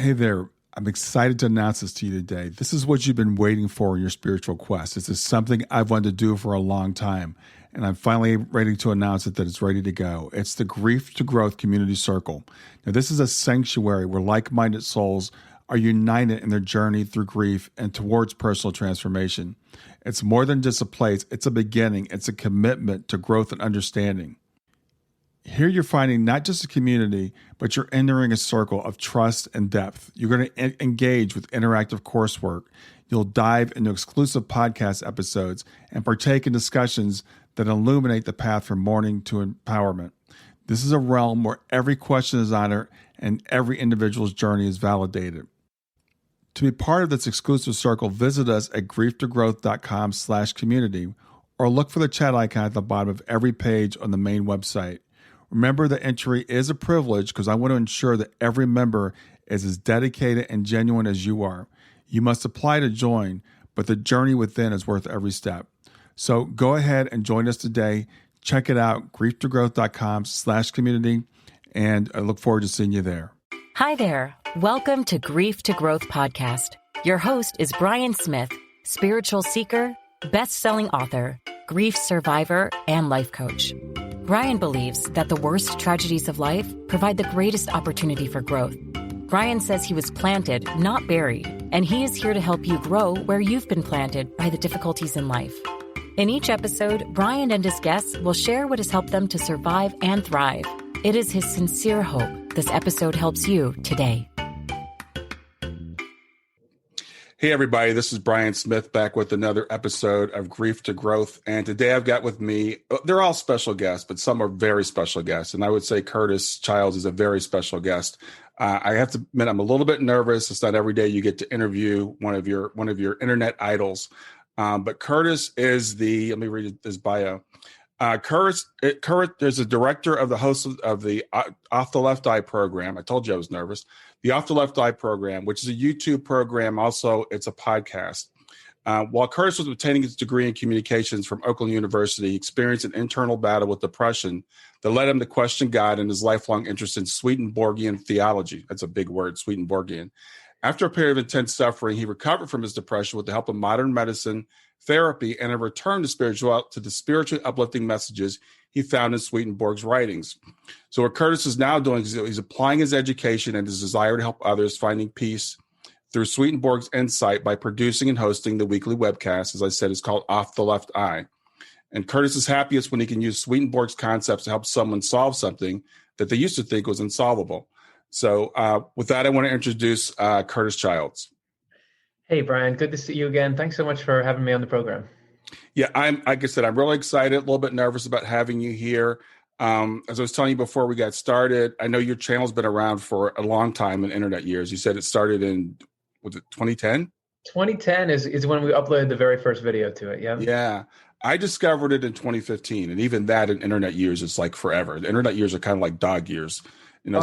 Hey there. I'm excited to announce this to you today. This is what you've been waiting for in your spiritual quest. This is something I've wanted to do for a long time, and I'm finally ready to announce it that it's ready to go. It's the Grief to Growth Community Circle. Now, this is a sanctuary where like-minded souls are united in their journey through grief and towards personal transformation. It's more than just a place. It's a beginning. It's a commitment to growth and understanding. Here you're finding not just a community, but you're entering a circle of trust and depth. You're going to engage with interactive coursework. You'll dive into exclusive podcast episodes and partake in discussions that illuminate the path from mourning to empowerment. This is a realm where every question is honored and every individual's journey is validated. To be part of this exclusive circle, visit us at grieftogrowth.com/community or look for the chat icon at the bottom of every page on the main website. Remember that entry is a privilege because I want to ensure that every member is as dedicated and genuine as you are. You must apply to join, but the journey within is worth every step. So go ahead and join us today. Check it out, grieftogrowth.com/community, and I look forward to seeing you there. Hi there. Welcome to Grief to Growth podcast. Your host is Brian Smith, spiritual seeker, best-selling author, grief survivor, and life coach. Brian believes that the worst tragedies of life provide the greatest opportunity for growth. Brian says he was planted, not buried, and he is here to help you grow where you've been planted by the difficulties in life. In each episode, Brian and his guests will share what has helped them to survive and thrive. It is his sincere hope this episode helps you today. Hey, everybody, this is Brian Smith back with another episode of Grief to Growth. And today I've got with me, they're all special guests, but some are very special guests. And I would say Curtis Childs is a very special guest. I have to admit, I'm a little bit nervous. It's not every day you get to interview one of your internet idols. But Curtis is let me read his bio. Curtis is a director of the host of the Off the Left Eye program. I told you I was nervous. The Off the Left Eye program, which is a YouTube program. Also, it's a podcast. While Curtis was obtaining his degree in communications from Oakland University, he experienced an internal battle with depression that led him to question God and his lifelong interest in Swedenborgian theology. That's a big word, Swedenborgian. After a period of intense suffering, he recovered from his depression with the help of modern medicine, therapy, and a return to the spiritually uplifting messages he found in Swedenborg's writings. So what Curtis is now doing is he's applying his education and his desire to help others finding peace through Swedenborg's insight by producing and hosting the weekly webcast. As I said, it's called Off the Left Eye. And Curtis is happiest when he can use Swedenborg's concepts to help someone solve something that they used to think was insolvable. So with that, I want to introduce Curtis Childs. Hey, Brian. Good to see you again. Thanks so much for having me on the program. Yeah, like I said, I'm really excited, a little bit nervous about having you here. As I was telling you before we got started, I know your channel's been around for a long time in internet years. You said it started in, was it 2010? 2010 is when we uploaded the very first video to it, yeah? Yeah. I discovered it in 2015, and even that in internet years is like forever. The internet years are kind of like dog years. You know,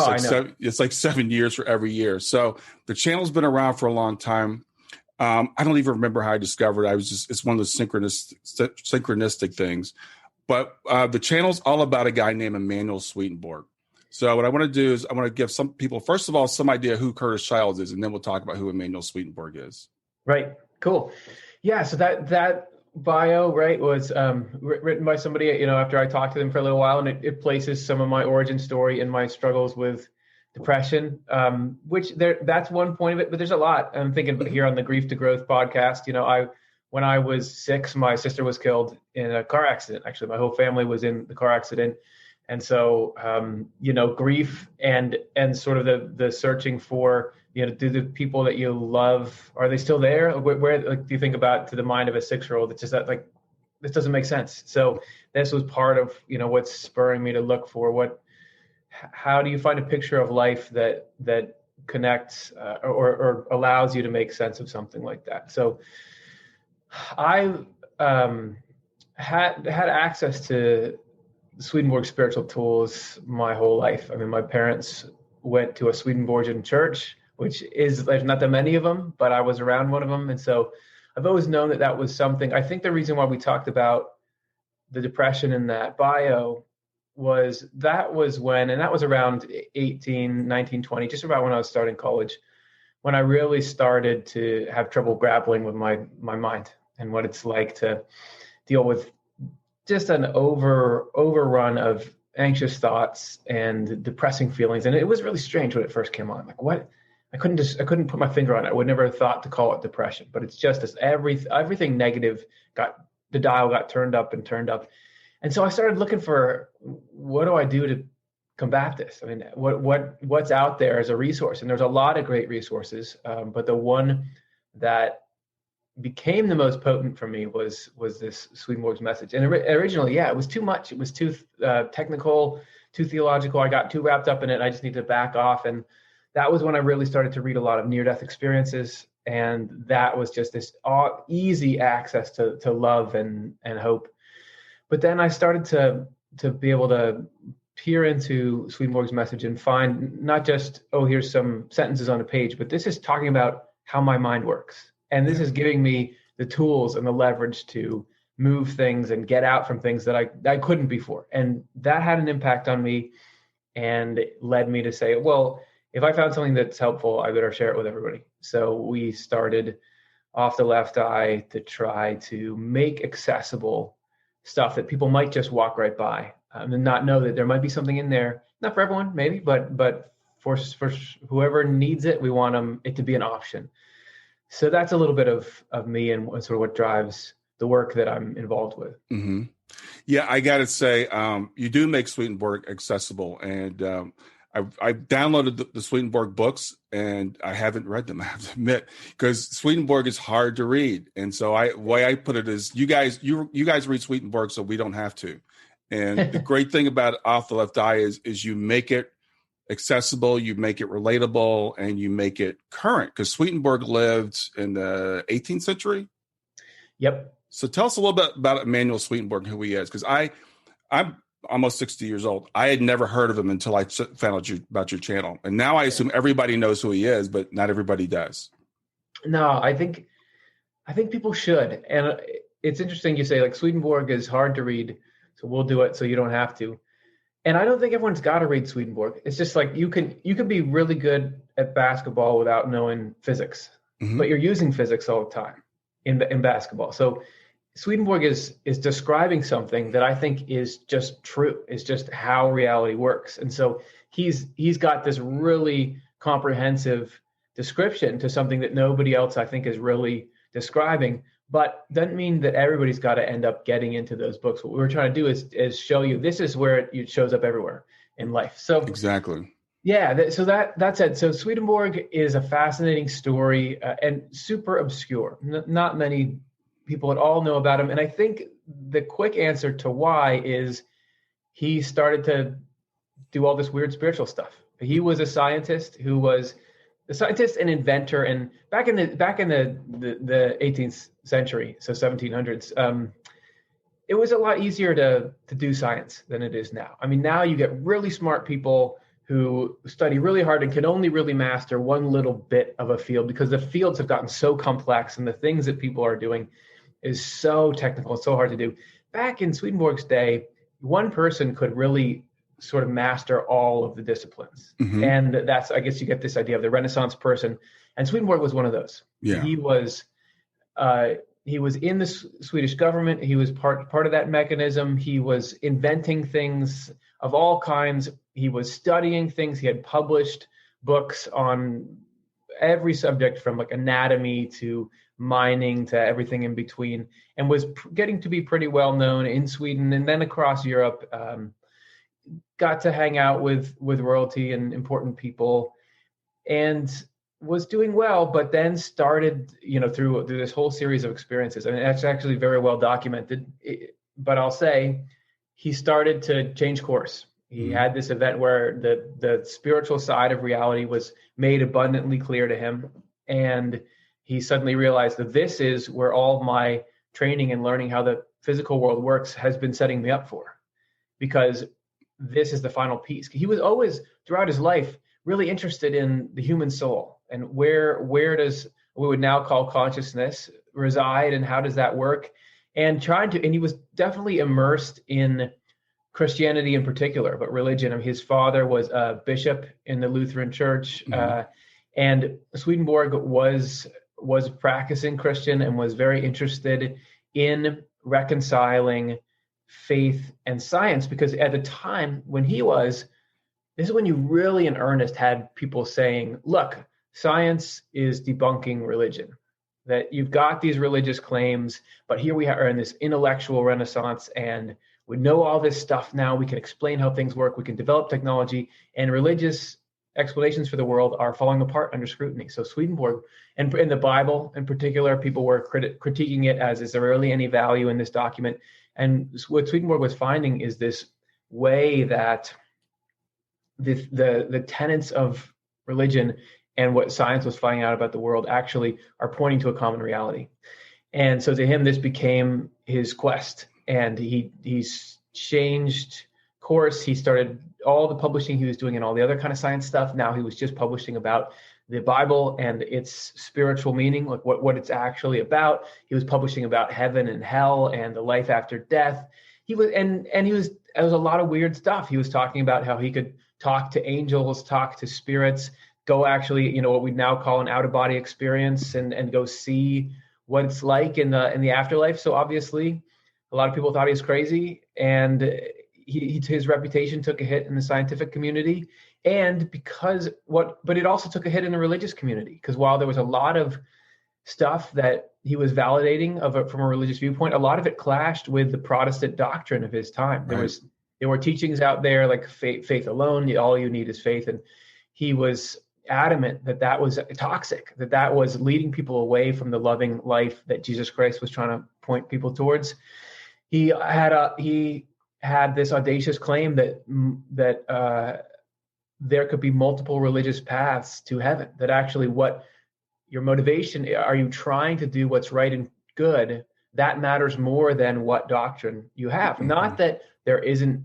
it's like 7 years for every year. So the channel's been around for a long time. I don't even remember how I discovered it. It's one of those synchronistic things. But the channel's all about a guy named Emmanuel Swedenborg. So what I want to do is I want to give some people, first of all, some idea who Curtis Childs is, and then we'll talk about who Emmanuel Swedenborg is. Right. Cool. Yeah. So that bio, right, was written by somebody, after I talked to them for a little while, and it places some of my origin story and my struggles with depression, that's one point of it, but there's a lot. I'm thinking here on the Grief to Growth podcast, when I was 6, my sister was killed in a car accident. Actually, my whole family was in the car accident. And so, grief and sort of the searching for, do the people that you love, are they still there? Where do you think about, to the mind of a 6-year-old, it's just that, like, this doesn't make sense. So this was part of, what's spurring me to look for how do you find a picture of life that connects or allows you to make sense of something like that? So I had access to Swedenborg spiritual tools my whole life. I mean, my parents went to a Swedenborgian church, which is, there's not that many of them, but I was around one of them. And so I've always known that was something. I think the reason why we talked about the depression in that bio was when, and that was around 18, 19, 20, just about when I was starting college. when I really started to have trouble grappling with my mind and what it's like to deal with just an overrun of anxious thoughts and depressing feelings. And it was really strange when it first came on. Like, what? I couldn't put my finger on it. I would never have thought to call it depression, but it's just this everything negative the dial got turned up and turned up. And so I started looking for, what do I do to combat this? I mean, what's out there as a resource? And there's a lot of great resources, but the one that became the most potent for me was this Swedenborg's message. And originally, it was too much. It was too technical, too theological. I got too wrapped up in it. I just needed to back off. And that was when I really started to read a lot of near-death experiences. And that was just this easy access to love and hope. But then I started to be able to peer into Swedenborg's message and find not just, here's some sentences on a page, but this is talking about how my mind works. And this is giving me the tools and the leverage to move things and get out from things that I couldn't before. And that had an impact on me and it led me to say, well, if I found something that's helpful, I better share it with everybody. So we started Off the Left Eye to try to make accessible stuff that people might just walk right by and not know that there might be something in there. Not for everyone, maybe, but for whoever needs it, we want it to be an option. So that's a little bit of me and sort of what drives the work that I'm involved with. Mm-hmm. Yeah, I got to say, you do make Swedenborg accessible. And I downloaded the Swedenborg books and I haven't read them, I have to admit, because Swedenborg is hard to read. And so way I put it is, you guys read Swedenborg so we don't have to. And the great thing about Off the Left Eye is you make it accessible, you make it relatable, and you make it current, because Swedenborg lived in the 18th century. Yep. So tell us a little bit about Emmanuel Swedenborg, who he is, because I'm almost 60 years old. I had never heard of him until I found out about your channel. And now I assume everybody knows who he is, but not everybody does. No, I think people should. And it's interesting you say, like, Swedenborg is hard to read, so we'll do it so you don't have to. And I don't think everyone's got to read Swedenborg. It's just like you can be really good at basketball without knowing physics, but you're using physics all the time in basketball. So Swedenborg is describing something that I think is just true. It's just how reality works. And so he's got this really comprehensive description to something that nobody else, I think, is really describing, but doesn't mean that everybody's got to end up getting into those books. What we're trying to do is show you this is where it shows up everywhere in life. So exactly. Yeah. So that said, so Swedenborg is a fascinating story and super obscure. Not many people at all know about him. And I think the quick answer to why is he started to do all this weird spiritual stuff. He was a scientist who was a scientist and inventor. And back in the 18th century, so 1700s, it was a lot easier to do science than it is now. I mean, now you get really smart people who study really hard and can only really master one little bit of a field because the fields have gotten so complex and the things that people are doing is so technical and so hard to do. Back in Swedenborg's day, one person could really sort of master all of the disciplines. And that's, I guess you get this idea of the Renaissance person. And Swedenborg was one of those. Yeah. He was in the Swedish government. He was part of that mechanism. He was inventing things of all kinds. He was studying things. He had published books on every subject from like anatomy to mining to everything in between, and was getting to be pretty well known in Sweden and then across Europe. Got to hang out with royalty and important people and was doing well, but then started, through this whole series of experiences. I mean, that's actually very well documented, but I'll say he started to change course. He had this event where the spiritual side of reality was made abundantly clear to him. And he suddenly realized that this is where all my training and learning how the physical world works has been setting me up for, because this is the final piece. He was always, throughout his life, really interested in the human soul and where does what we would now call consciousness reside and how does that work? And he was definitely immersed in Christianity in particular, but religion. I mean, his father was a bishop in the Lutheran church. And Swedenborg was a practicing Christian and was very interested in reconciling faith and science, because at the time when this is when you really in earnest had people saying, look, science is debunking religion, that you've got these religious claims, but here we are in this intellectual renaissance, and we know all this stuff now. We can explain how things work. We can develop technology, and religious explanations for the world are falling apart under scrutiny. So Swedenborg, and in the Bible in particular, people were critiquing it as, is there really any value in this document? And what Swedenborg was finding is this way that the tenets of religion and what science was finding out about the world actually are pointing to a common reality. And so to him, this became his quest. And he's changed course. He started all the publishing he was doing and all the other kind of science stuff. Now he was just publishing about the Bible and its spiritual meaning, like what it's actually about. He was publishing about heaven and hell and the life after death. There was a lot of weird stuff. He was talking about how he could talk to angels, talk to spirits, go actually, what we now call an out-of-body experience, and go see what it's like in the afterlife. So obviously, a lot of people thought he was crazy, and his reputation took a hit in the scientific community, but it also took a hit in the religious community, because while there was a lot of stuff that he was validating from a religious viewpoint, a lot of it clashed with the Protestant doctrine of his time. Right. There were teachings out there like faith alone, all you need is faith, and he was adamant that was toxic, that was leading people away from the loving life that Jesus Christ was trying to point people towards. He had this audacious claim that there could be multiple religious paths to heaven, that actually what your motivation, are you trying to do what's right and good? That matters more than what doctrine you have. Mm-hmm. Not that there isn't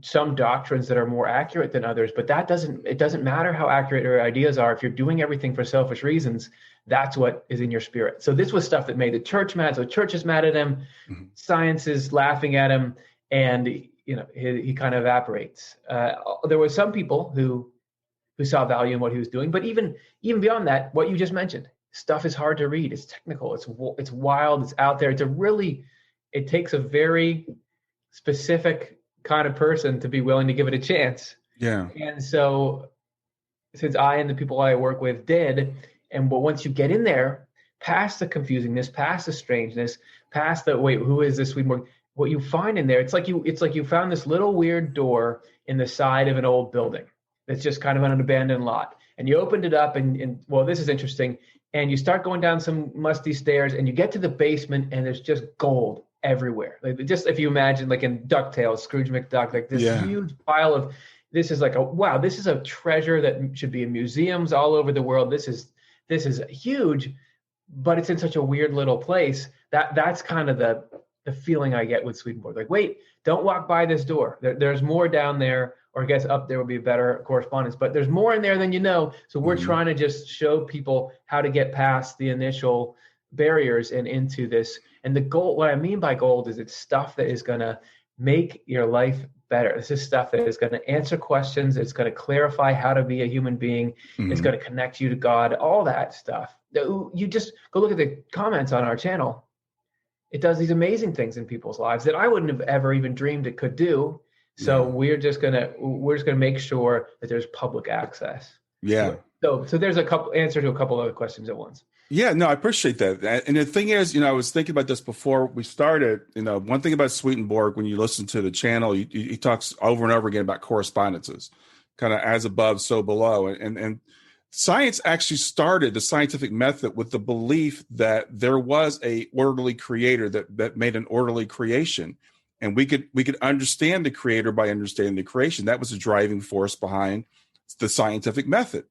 some doctrines that are more accurate than others, but it doesn't matter how accurate your ideas are. If you're doing everything for selfish reasons, that's what is in your spirit. So this was stuff that made the church mad. So the church is mad at him. Mm-hmm. Science is laughing at him, and he kind of evaporates. There were some people who saw value in what he was doing, but even beyond that, what you just mentioned, stuff is hard to read. It's technical. It's wild. It's out there. It takes a very specific kind of person to be willing to give it a chance. Yeah. And so since I and the people I work with did, but once you get in there, past the confusingness, past the strangeness, past the, wait, who is this Swedenborg? What you find in there, it's like you found this little weird door in the side of an old building that's just kind of on an abandoned lot. And you opened it up and well, this is interesting. And you start going down some musty stairs and you get to the basement and there's just gold everywhere. Like, just if you imagine, like in DuckTales, Scrooge McDuck, like this huge pile of, this is like this is a treasure that should be in museums all over the world. This is huge, but it's in such a weird little place. That's kind of the feeling I get with Swedenborg. Like, wait, don't walk by this door. There's more down there, or I guess up there would be a better correspondence, but there's more in there than you know. So we're trying to just show people how to get past the initial barriers and into this. And the gold, what I mean by gold is it's stuff that is going to make your life better. This is stuff that is going to answer questions. It's going to clarify how to be a human being. Mm-hmm. It's going to connect you to God, all that stuff. You just go look at the comments on our channel. It does these amazing things in people's lives that I wouldn't have ever even dreamed it could do. So we're just gonna make sure that there's public access. Yeah. So there's answer to a couple other questions at once. Yeah, no, I appreciate that. And the thing is, I was thinking about this before we started. One thing about Swedenborg, when you listen to the channel, he talks over and over again about correspondences, kind of as above, so below. And science actually started the scientific method with the belief that there was a orderly creator that made an orderly creation. And we could understand the creator by understanding the creation. That was the driving force behind the scientific method.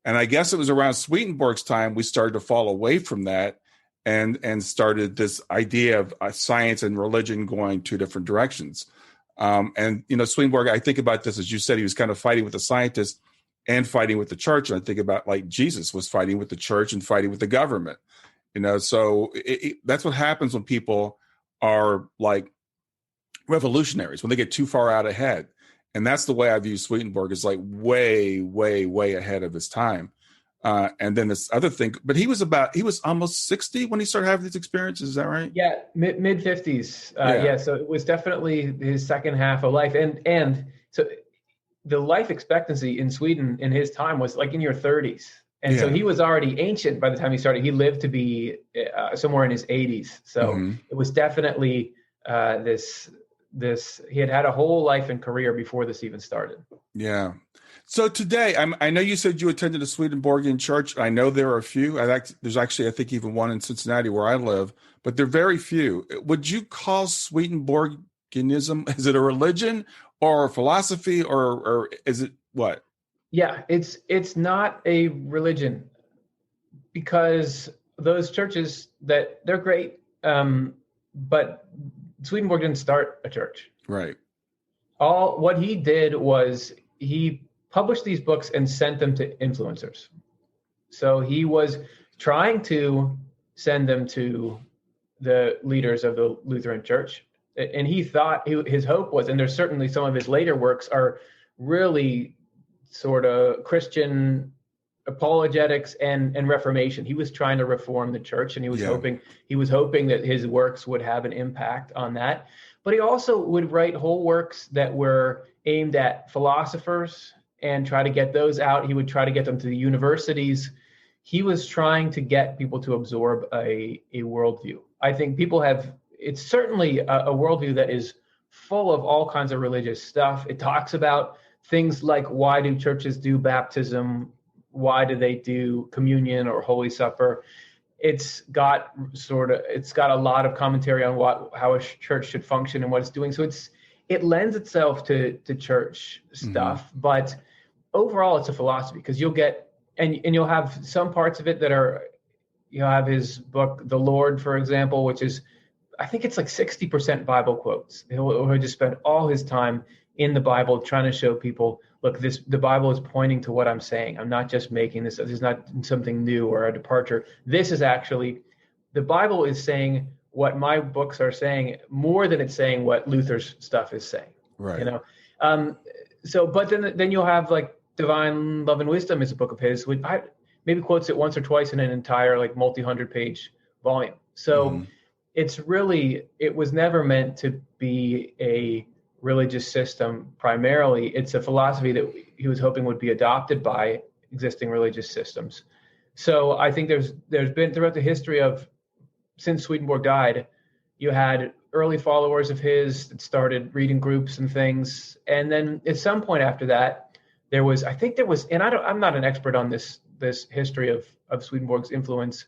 And I guess it was around Swedenborg's time we started to fall away from that and started this idea of science and religion going two different directions. Swedenborg, I think about this, as you said, he was kind of fighting with the scientists and fighting with the church. And I think about, like, Jesus was fighting with the church and fighting with the government. So that's what happens when people are like revolutionaries, when they get too far out ahead. And that's the way I view Swedenborg, is like way, way, way ahead of his time. And then this other thing, but he was almost 60 when he started having these experiences. Is that right? Yeah, mid 50s. Yeah, so it was definitely his second half of life, and so the life expectancy in Sweden in his time was like in your 30s, and so he was already ancient by the time he started. He lived to be somewhere in his 80s, so it was definitely this. He had a whole life and career before this even started. Yeah. So today, I know you said you attended a Swedenborgian church. I know there are a few. There's actually, I think, even one in Cincinnati where I live, but they're very few. Would you call Swedenborgianism, is it a religion or a philosophy, or is it what? Yeah, it's not a religion, because those churches they're great, but Swedenborg didn't start a church. Right. What he did was he published these books and sent them to influencers. So he was trying to send them to the leaders of the Lutheran Church. And he thought his hope was, and there's certainly some of his later works are really sort of Christian apologetics and Reformation. He was trying to reform the church, and he was hoping that his works would have an impact on that. But he also would write whole works that were aimed at philosophers and try to get those out. He would try to get them to the universities. He was trying to get people to absorb a worldview. I think it's certainly a worldview that is full of all kinds of religious stuff. It talks about things like, why do churches do baptism? Why do they do communion or Holy Supper? It's got a lot of commentary on how a church should function and what it's doing. So it lends itself to church stuff, but overall it's a philosophy, because you'll have some parts of it that are, you'll have his book, The Lord, for example, which is, I think it's like 60% Bible quotes. He'll just spend all his time in the Bible trying to show people, look, the Bible is pointing to what I'm saying. I'm not just making this. This is not something new or a departure. This is actually, the Bible is saying what my books are saying more than it's saying what Luther's stuff is saying. Right. But then you'll have like Divine Love and Wisdom is a book of his, which I maybe quotes it once or twice in an entire like multi-100-page volume. So it was never meant to be a religious system primarily. It's a philosophy that he was hoping would be adopted by existing religious systems. So I think there's been, throughout the history of, since Swedenborg died, you had early followers of his that started reading groups and things. And then at some point after that, there was, and I'm not an expert on this history of Swedenborg's influence,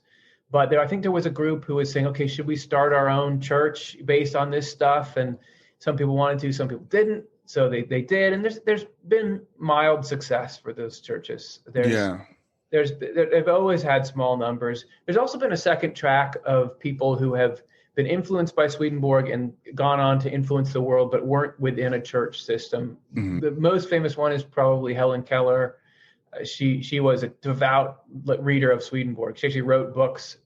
but I think there was a group who was saying, okay, should we start our own church based on this stuff? And some people wanted to, some people didn't. So they did. And there's been mild success for those churches. They've always had small numbers. There's also been a second track of people who have been influenced by Swedenborg and gone on to influence the world, but weren't within a church system. The most famous one is probably Helen Keller. She was a devout reader of Swedenborg. She actually wrote books,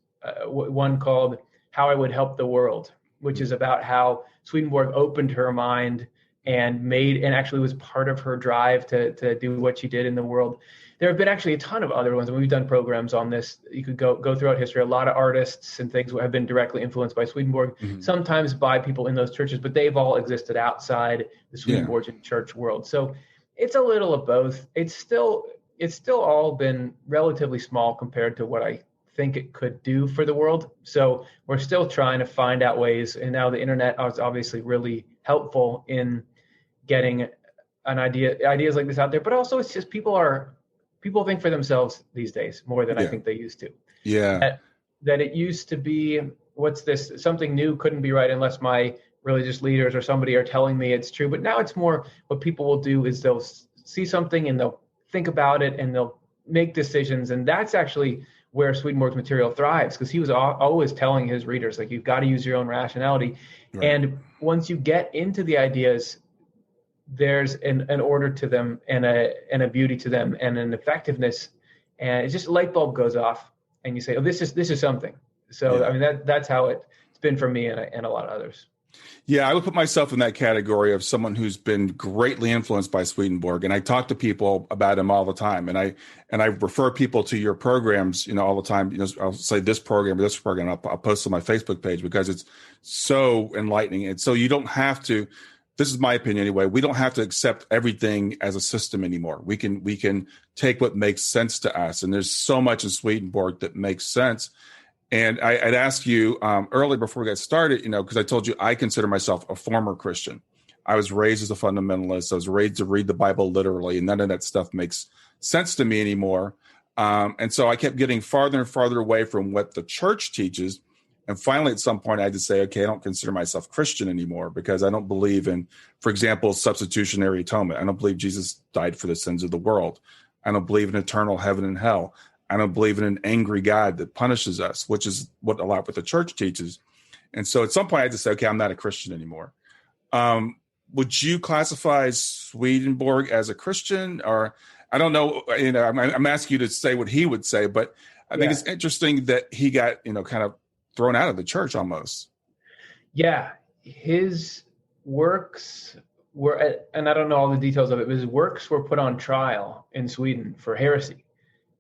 one called How I Would Help the World, which is about how Swedenborg opened her mind and actually was part of her drive to do what she did in the world. There have been actually a ton of other ones, and we've done programs on this. You could go throughout history. A lot of artists and things have been directly influenced by Swedenborg, sometimes by people in those churches, but they've all existed outside the Swedenborgian church world. So it's a little of both. It's still all been relatively small compared to what I think it could do for the world. So we're still trying to find out ways. And now the internet is obviously really helpful in getting ideas like this out there. But also it's just people think for themselves these days more than I think they used to. Yeah. That it used to be, what's this? Something new couldn't be right unless my religious leaders or somebody are telling me it's true. But now it's more, what people will do is they'll see something and they'll think about it and they'll make decisions. And that's actually where Swedenborg's material thrives, because he was always telling his readers, like, you've got to use your own rationality. Right. And once you get into the ideas, there's an order to them and a beauty to them and an effectiveness, and it's just a light bulb goes off and you say, oh, this is something. So I mean that's how it's been for me and a lot of others. Yeah, I would put myself in that category of someone who's been greatly influenced by Swedenborg, and I talk to people about him all the time, and I refer people to your programs, all the time. I'll say this program or this program. I'll post on my Facebook page because it's so enlightening, and so you don't have to. This is my opinion anyway. We don't have to accept everything as a system anymore. We can take what makes sense to us, and there's so much in Swedenborg that makes sense. And I'd ask you earlier before we got started, because I told you I consider myself a former Christian. I was raised as a fundamentalist. I was raised to read the Bible literally, and none of that stuff makes sense to me anymore. And so I kept getting farther and farther away from what the church teaches. And finally, at some point, I had to say, okay, I don't consider myself Christian anymore because I don't believe in, for example, substitutionary atonement. I don't believe Jesus died for the sins of the world. I don't believe in eternal heaven and hell. I don't believe in an angry God that punishes us, which is what a lot what the church teaches. And so at some point I had to say, okay, I'm not a Christian anymore. Would you classify Swedenborg as a Christian? Or I don't know, I'm asking you to say what he would say, but I think it's interesting that he got, kind of thrown out of the church almost. Yeah. His works were, and I don't know all the details of it, but his works were put on trial in Sweden for heresy.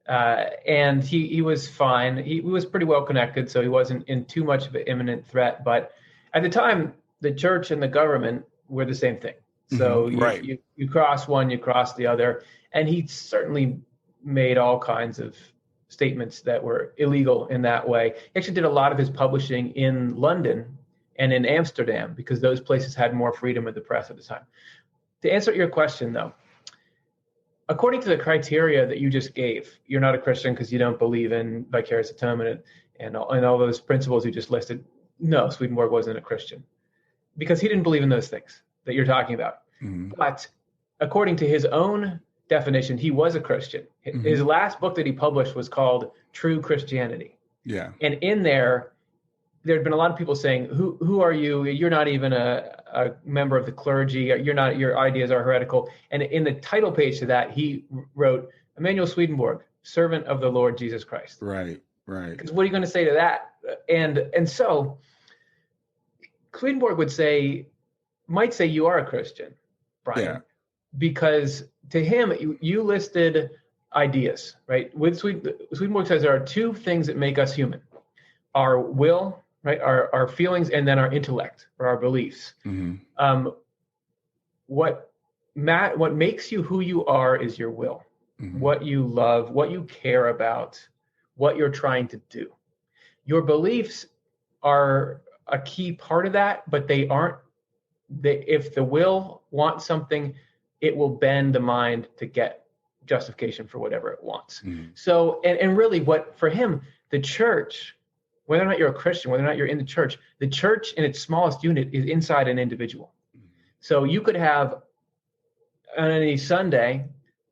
And he was fine. He was pretty well connected, so he wasn't in too much of an imminent threat. But at the time, the church and the government were the same thing. So you cross one, you cross the other. And he certainly made all kinds of statements that were illegal in that way. He actually did a lot of his publishing in London and in Amsterdam because those places had more freedom of the press at the time. To answer your question, though, according to the criteria that you just gave, you're not a Christian because you don't believe in vicarious atonement and all those principles you just listed. No, Swedenborg wasn't a Christian because he didn't believe in those things that you're talking about. Mm-hmm. But according to his own definition, he was a Christian. Mm-hmm. His last book that he published was called True Christianity. Yeah. And in there had been a lot of people saying, who are you? You're not even a member of the clergy. Your ideas are heretical. And in the title page to that, he wrote, Emmanuel Swedenborg, servant of the Lord Jesus Christ. Right. Because what are you going to say to that? And so Swedenborg might say you are a Christian, Brian, because to him, you listed ideas, right? With Swedenborg says there are two things that make us human: our will, right, our feelings, and then our intellect or our beliefs. Mm-hmm. What makes you who you are is your will, mm-hmm. what you love, what you care about, what you're trying to do. Your beliefs are a key part of that, but they aren't. If the will wants something, it will bend the mind to get justification for whatever it wants. Mm-hmm. So, and really what for him, the church, whether or not you're a Christian, whether or not you're in the church in its smallest unit is inside an individual. Mm-hmm. So you could have on any Sunday,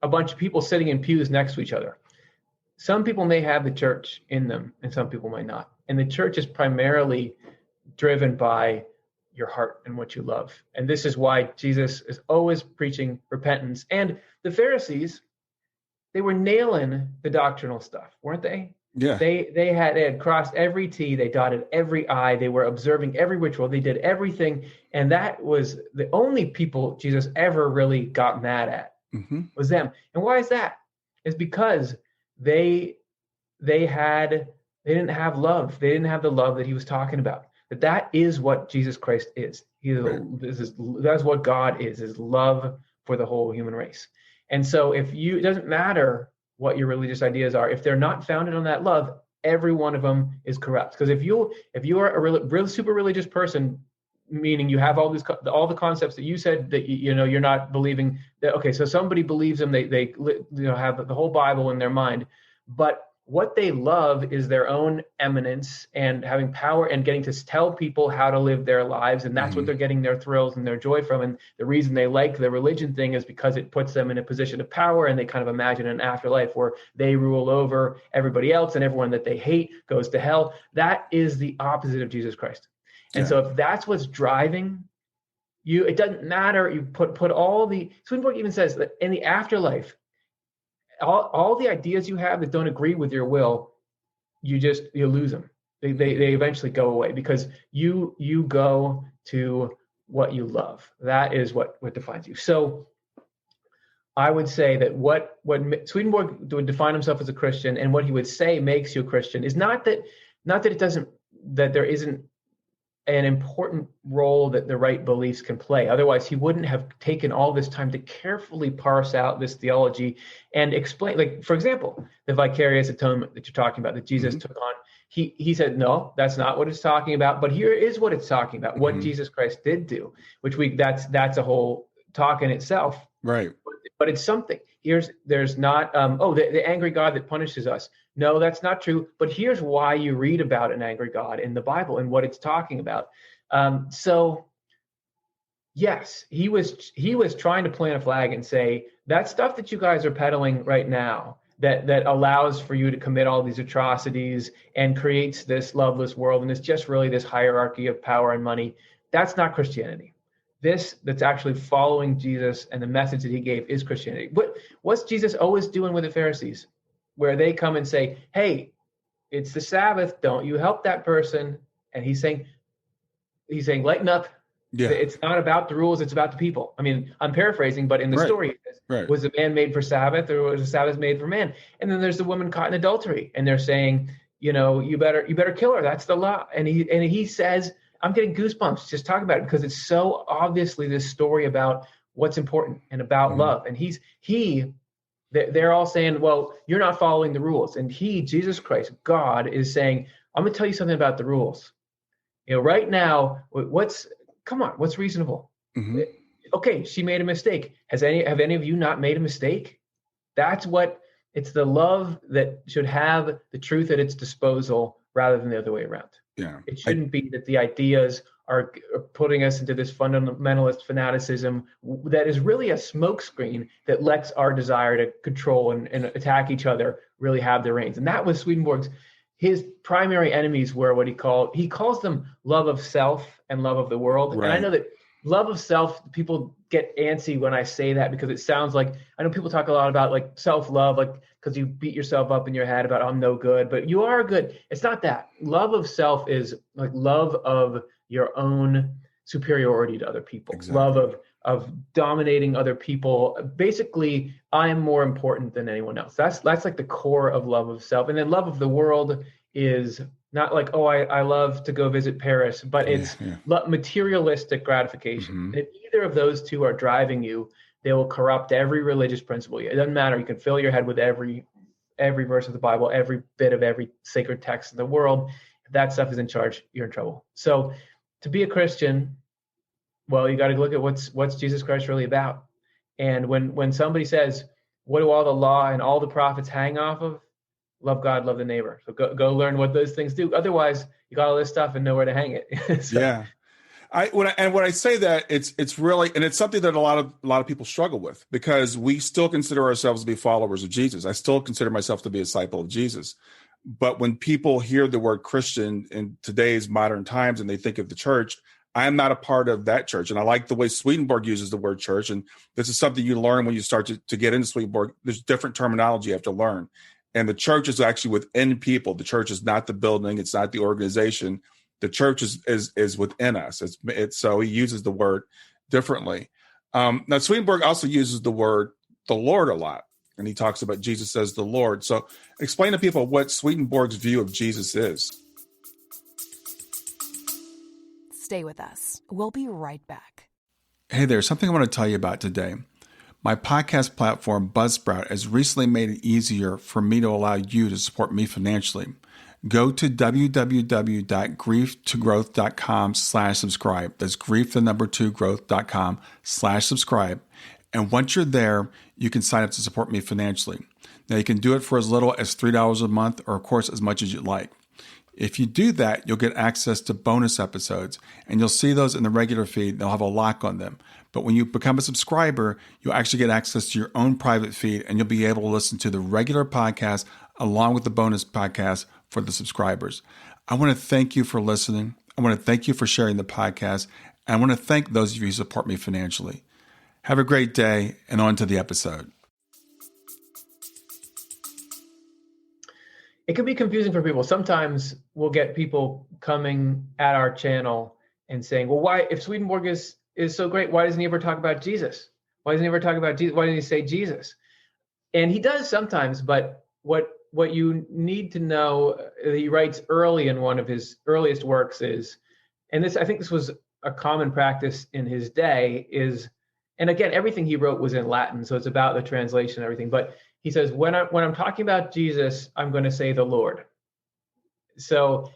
a bunch of people sitting in pews next to each other. Some people may have the church in them and some people might not. And the church is primarily driven by your heart and what you love. And this is why Jesus is always preaching repentance. And the Pharisees, they were nailing the doctrinal stuff, weren't they? Yeah. They had crossed every T, they dotted every I, they were observing every ritual, they did everything. And that was the only people Jesus ever really got mad at, mm-hmm. was them. And why is that? It's because they didn't have love. They didn't have the love that he was talking about. That is what Jesus Christ is. That's what God is love for the whole human race. And so it doesn't matter what your religious ideas are, if they're not founded on that love, every one of them is corrupt. Because if you are a real super religious person, meaning you have all the concepts that you said that you're not believing that, okay, so somebody believes them, they have the whole Bible in their mind, but what they love is their own eminence and having power and getting to tell people how to live their lives. And that's mm-hmm. what they're getting their thrills and their joy from. And the reason they like the religion thing is because it puts them in a position of power and they kind of imagine an afterlife where they rule over everybody else and everyone that they hate goes to hell. That is the opposite of Jesus Christ. And so if that's what's driving you, it doesn't matter. You put all Swedenborg even says that in the afterlife, all the ideas you have that don't agree with your will, you lose them. They eventually go away because you go to what you love. That is what defines you. So I would say that what Swedenborg would define himself as a Christian, and what he would say makes you a Christian, is not that there isn't an important role that the right beliefs can play. Otherwise, he wouldn't have taken all this time to carefully parse out this theology and explain. Like, for example, the vicarious atonement that you're talking about, that Jesus took on. He said, no, that's not what it's talking about. But here is what it's talking about, what Jesus Christ did do, which that's a whole talk in itself. Right. But it's something. There's not, the angry God that punishes us. No, that's not true. But here's why you read about an angry God in the Bible and what it's talking about. So yes, he was trying to plant a flag and say, that stuff that you guys are peddling right now, that allows for you to commit all these atrocities and creates this loveless world, and it's just really this hierarchy of power and money, that's not Christianity. This that's actually following Jesus and the message that he gave is Christianity. What's Jesus always doing with the Pharisees, where they come and say, hey, it's the Sabbath, don't you help that person? And he's saying, lighten up. Yeah. It's not about the rules, it's about the people. I mean, I'm paraphrasing, but in the story, was the man made for Sabbath, or was the Sabbath made for man? And then there's the woman caught in adultery, and they're saying, you better kill her. That's the law. And he says, I'm getting goosebumps just talking about it, because it's so obviously this story about what's important and about love. And they're all saying, well, you're not following the rules. And Jesus Christ, God, is saying, I'm going to tell you something about the rules. Right now, what's reasonable? Okay, she made a mistake. Have any of you not made a mistake? It's the love that should have the truth at its disposal rather than the other way around. Yeah. It shouldn't be that the ideas are putting us into this fundamentalist fanaticism that is really a smokescreen that lets our desire to control and attack each other really have their reins. And that was Swedenborg's. His primary enemies were what he calls them love of self and love of the world. Right. And I know that love of self, people get antsy when I say that, because it sounds like, I know people talk a lot about like self-love, like because you beat yourself up in your head about I'm no good, but you are good. It's not that. Love of self is like love of your own superiority to other people. Exactly. Love of dominating other people. Basically, I am more important than anyone else. That's like the core of love of self. And then love of the world is not like, I love to go visit Paris, but it's materialistic gratification. If either of those two are driving you, they will corrupt every religious principle. It doesn't matter. You can fill your head with every verse of the Bible, every bit of every sacred text in the world. If that stuff is in charge, you're in trouble. So to be a Christian, well, you got to look at what's Jesus Christ really about. And when somebody says, what do all the law and all the prophets hang off of? Love God, love the neighbor. So go learn what those things do. Otherwise, you got all this stuff and nowhere to hang it. So. Yeah. When I say that, it's really, and it's something that a lot of people struggle with, because we still consider ourselves to be followers of Jesus. I still consider myself to be a disciple of Jesus. But when people hear the word Christian in today's modern times and they think of the church, I am not a part of that church. And I like the way Swedenborg uses the word church. And this is something you learn when you start to get into Swedenborg. There's different terminology you have to learn. And the church is actually within people. The church is not the building. It's not the organization. The church is within us. It's so he uses the word differently. Now, Swedenborg also uses the word the Lord a lot. And he talks about Jesus as the Lord. So explain to people what Swedenborg's view of Jesus is. Stay with us. We'll be right back. Hey there, something I want to tell you about today. My podcast platform, Buzzsprout, has recently made it easier for me to allow you to support me financially. Go to www.grieftogrowth.com/subscribe. That's grief2growth.com/subscribe. And once you're there, you can sign up to support me financially. Now, you can do it for as little as $3 a month, or of course, as much as you'd like. If you do that, you'll get access to bonus episodes, and you'll see those in the regular feed. They'll have a lock on them. But when you become a subscriber, you'll actually get access to your own private feed, and you'll be able to listen to the regular podcast along with the bonus podcast for the subscribers. I want to thank you for listening. I want to thank you for sharing the podcast. And I want to thank those of you who support me financially. Have a great day, and on to the episode. it can be confusing for people. Sometimes we'll get people coming at our channel and saying, well, why, if Swedenborg is so great, why doesn't he ever talk about Jesus? Why doesn't he ever talk about Jesus? Why didn't he say Jesus? And he does sometimes, but what you need to know, he writes early in one of his earliest works is, and this, I think this was a common practice in his day, is, and again, everything he wrote was in Latin, so it's about the translation and everything, but he says, when I'm talking about Jesus, I'm going to say the Lord. So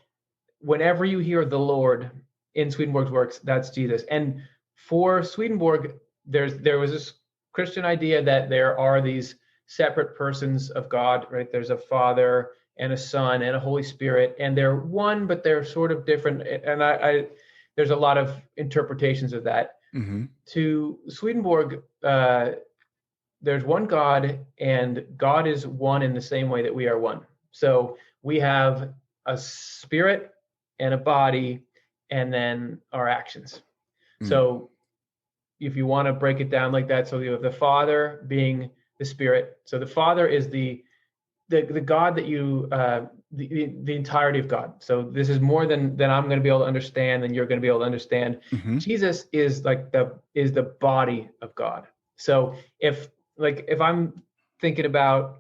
whenever you hear the Lord in Swedenborg's works, that's Jesus. And for Swedenborg, there was this Christian idea that there are these separate persons of God, right? There's a Father and a Son and a Holy Spirit, and they're one, but they're sort of different. And I there's a lot of interpretations of that. Mm-hmm. To Swedenborg, there's one God, and God is one in the same way that we are one. So we have a spirit and a body, and then our actions. Mm. So if you want to break it down like that, so you have the Father being the Spirit. So the Father is the God that you, the entirety of God. So this is more than I'm going to be able to understand, than you're going to be able to understand. Mm-hmm. Jesus is like the body of God. So if I'm thinking about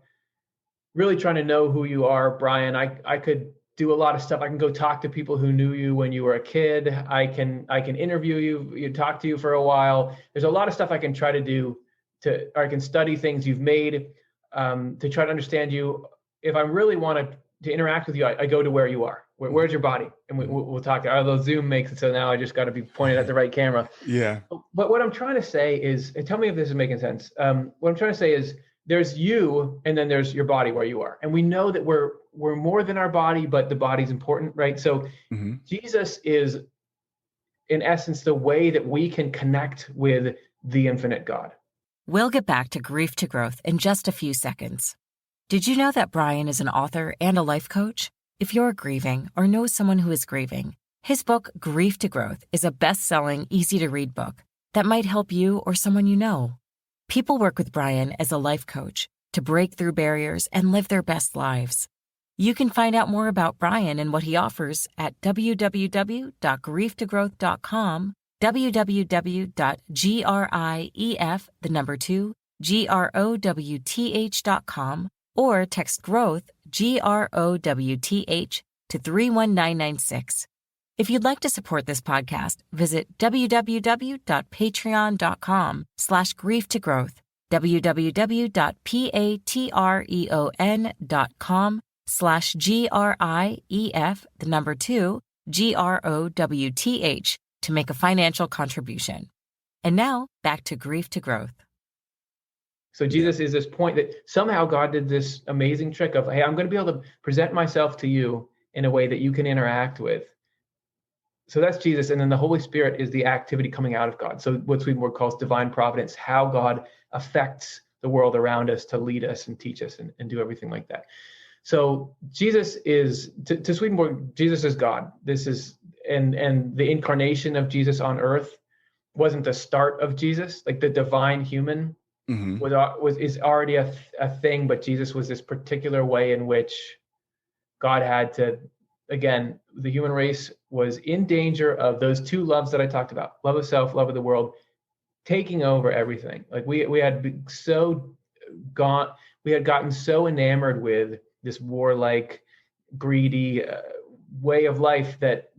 really trying to know who you are, Brian, I could do a lot of stuff. I can go talk to people who knew you when you were a kid. I can interview you, talk to you for a while. There's a lot of stuff I can try to do or I can study things you've made to try to understand you. If I really want to interact with you, I go to where you are. Where's your body? And we'll talk. Although Zoom makes it so now I just got to be pointed at the right camera. Yeah. But what I'm trying to say is, and tell me if this is making sense. What I'm trying to say is, there's you, and then there's your body where you are. And we know that we're more than our body, but the body's important, right? So mm-hmm. Jesus is, in essence, the way that we can connect with the infinite God. We'll get back to Grief to Growth in just a few seconds. Did you know that Brian is an author and a life coach? If you're grieving or know someone who is grieving, his book, Grief to Growth, is a best-selling, easy-to-read book that might help you or someone you know. People work with Brian as a life coach to break through barriers and live their best lives. You can find out more about Brian and what he offers at www.grieftogrowth.com, www.grief2growth.com, or text growth, GROWTH, to 31996. If you'd like to support this podcast, visit www.patreon.com/grieftogrowth, www.patreon.com/GRIEF2GROWTH to make a financial contribution. And now back to Grief to Growth. So Jesus is this point that somehow God did this amazing trick of, hey, I'm going to be able to present myself to you in a way that you can interact with. So that's Jesus. And then the Holy Spirit is the activity coming out of God. So what Swedenborg calls divine providence, how God affects the world around us to lead us and teach us and do everything like that. So Jesus is, to Swedenborg, Jesus is God. This is, and the incarnation of Jesus on earth wasn't the start of Jesus. Like the divine human mm-hmm. is already a thing, but Jesus was this particular way in which God had to, again, the human race was in danger of those two loves that I talked about, love of self, love of the world, taking over everything. Like we had gotten so enamored with this warlike, greedy way of life that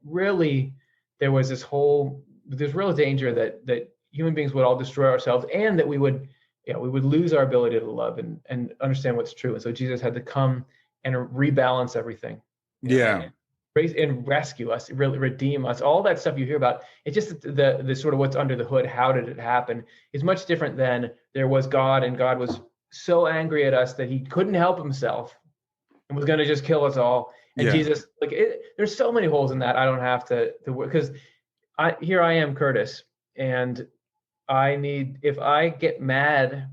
really there was this real danger that human beings would all destroy ourselves, and that we would lose our ability to love and understand what's true. And so Jesus had to come and rebalance everything. Yeah. And rescue us, really redeem us. All that stuff you hear about, it's just the sort of what's under the hood. How did it happen? Is much different than there was God, and God was so angry at us that he couldn't help himself and was going to just kill us all. And Jesus, there's so many holes in that. I don't have to because here I am, Curtis, and if I get mad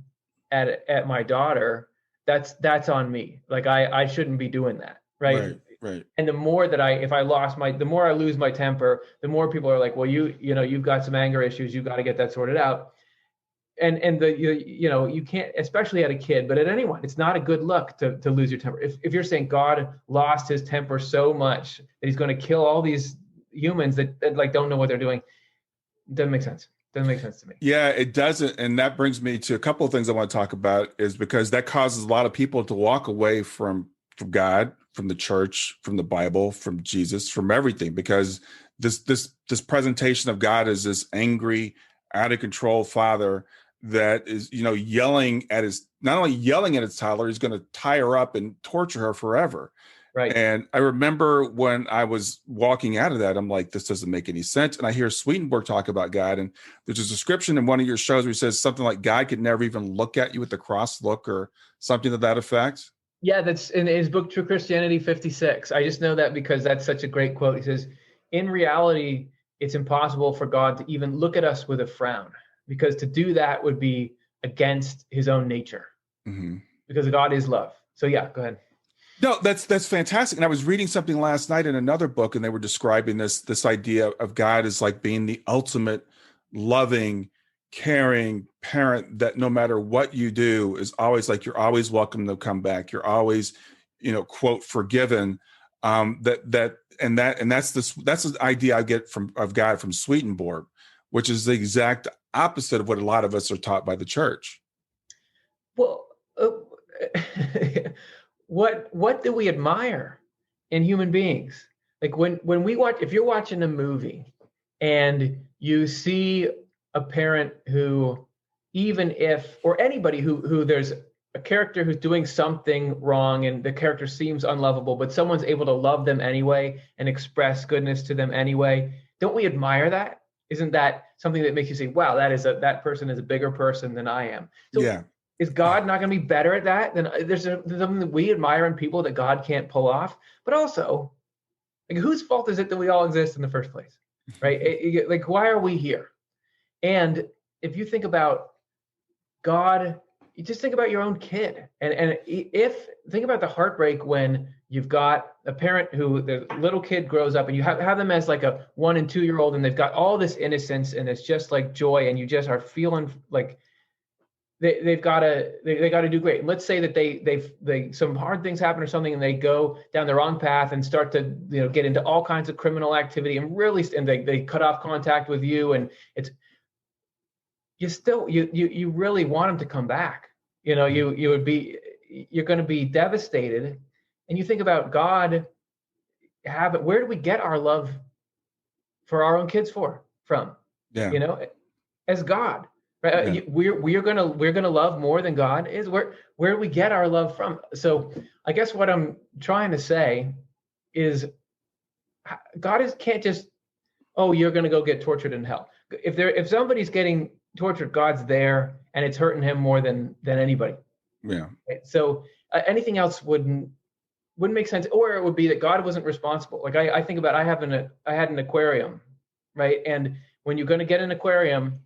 at my daughter, that's on me. Like I shouldn't be doing that, right? Right. And the more that the more I lose my temper, the more people are like, well, you've got some anger issues. You've got to get that sorted out. and the you can't, especially at a kid, but at anyone, it's not a good look to lose your temper. If you're saying God lost his temper so much that he's going to kill all these humans that like don't know what they're doing, it doesn't make sense. Doesn't make sense to me. Yeah, it doesn't. And that brings me to a couple of things I want to talk about, is because that causes a lot of people to walk away from God, from the church, from the Bible, from Jesus, from everything, because this presentation of God as this angry, out of control father that is, yelling at not only yelling at his toddler, he's going to tie her up and torture her forever. Right. And I remember when I was walking out of that, I'm like, this doesn't make any sense. And I hear Swedenborg talk about God. And there's a description in one of your shows where he says something like God could never even look at you with the cross look, or something to that effect. Yeah, that's in his book, True Christianity 56. I just know that because that's such a great quote. He says, in reality, it's impossible for God to even look at us with a frown, because to do that would be against his own nature, because God is love. So yeah, go ahead. No, that's fantastic. And I was reading something last night in another book, and they were describing this idea of God as like being the ultimate loving, caring parent, that no matter what you do is always like, you're always welcome to come back. You're always, quote, forgiven. That's the idea I get of God from Swedenborg, which is the exact opposite of what a lot of us are taught by the church. Well, what do we admire in human beings? Like when we watch, if you're watching a movie and you see a parent who, even if, or anybody who there's a character who's doing something wrong and the character seems unlovable, but someone's able to love them anyway and express goodness to them anyway, don't we admire that? Isn't that something that makes you say, wow, that person is a bigger person than I am? So yeah. Is God not going to be better at that? Then there's something that we admire in people that God can't pull off. But also, like, whose fault is it that we all exist in the first place, right? Like, why are we here? And if you think about God, you just think about your own kid. And think about the heartbreak when you've got a parent who the little kid grows up and you have them as like a 1 and 2 year old, and they've got all this innocence and it's just like joy, and you just are feeling like they got to do great. And let's say that they some hard things happen or something, and they go down the wrong path and start to get into all kinds of criminal activity, and they cut off contact with you, and it's you really want them to come back. You're going to be devastated, and you think about God. Where do we get our love for our own kids from? Yeah. As God. Right? Yeah. We're gonna love more than God is. Where do we get our love from? So I guess what I'm trying to say is, God can't just, you're gonna go get tortured in hell. If somebody's getting tortured, God's there, and it's hurting him more than anybody. Yeah. Right? So anything else wouldn't make sense, or it would be that God wasn't responsible. Like I think about, I had an aquarium, right? And when you're going to get an aquarium,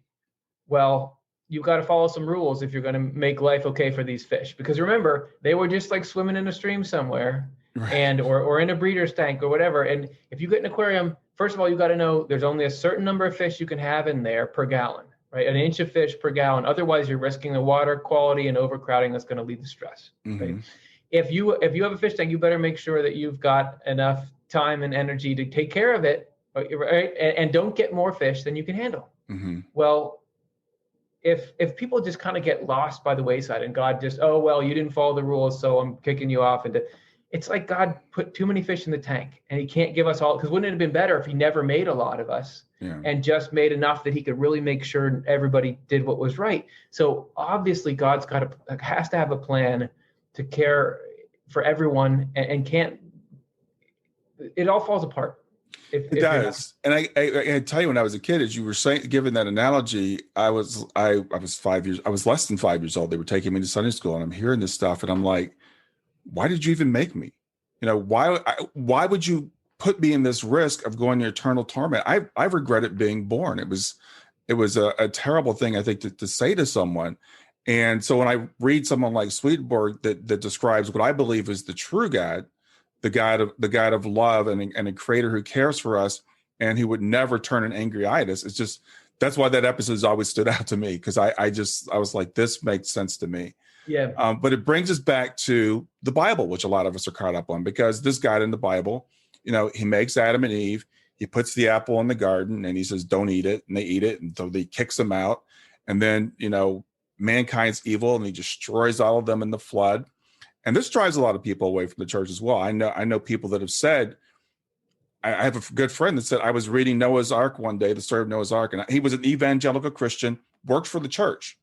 well, you've got to follow some rules if you're going to make life okay for these fish. Because remember, they were just like swimming in a stream somewhere, right, or in a breeder's tank or whatever. And if you get an aquarium, first of all, you got to know there's only a certain number of fish you can have in there per gallon, right? An inch of fish per gallon. Otherwise, you're risking the water quality and overcrowding that's going to lead to stress. Right? If you have a fish tank, you better make sure that you've got enough time and energy to take care of it, right? And don't get more fish than you can handle. Well, if people just kind of get lost by the wayside, and God just, you didn't follow the rules, so I'm kicking you off. And it's like God put too many fish in the tank, and he can't give us all, because wouldn't it have been better if he never made a lot of us and just made enough that he could really make sure everybody did what was right? So obviously God's has to have a plan to care for everyone, and can't, it all falls apart. It does. And I tell you, when I was a kid, as you were saying, given that analogy, I was less than 5 years old. They were taking me to Sunday school, and I'm hearing this stuff, and I'm like, why did you even make me? Why would you put me in this risk of going to eternal torment? I regretted being born. It was a terrible thing, I think, to say to someone. And so when I read someone like Swedenborg that describes what I believe is the true God, the God of love, and a creator who cares for us and who would never turn an angry eye at us, it's just, That's why that episode has always stood out to me, because I was like, this makes sense to me. Yeah. But it brings us back to the Bible, which a lot of us are caught up on, because this God in the Bible, he makes Adam and Eve. He puts the apple in the garden and he says, don't eat it. And they eat it. And so he kicks them out. And then, mankind's evil and he destroys all of them in the flood. And this drives a lot of people away from the church as well. I know people that have said, I have a good friend that said, I was reading Noah's Ark one day, the story of Noah's Ark, and he was an evangelical Christian, worked for the church.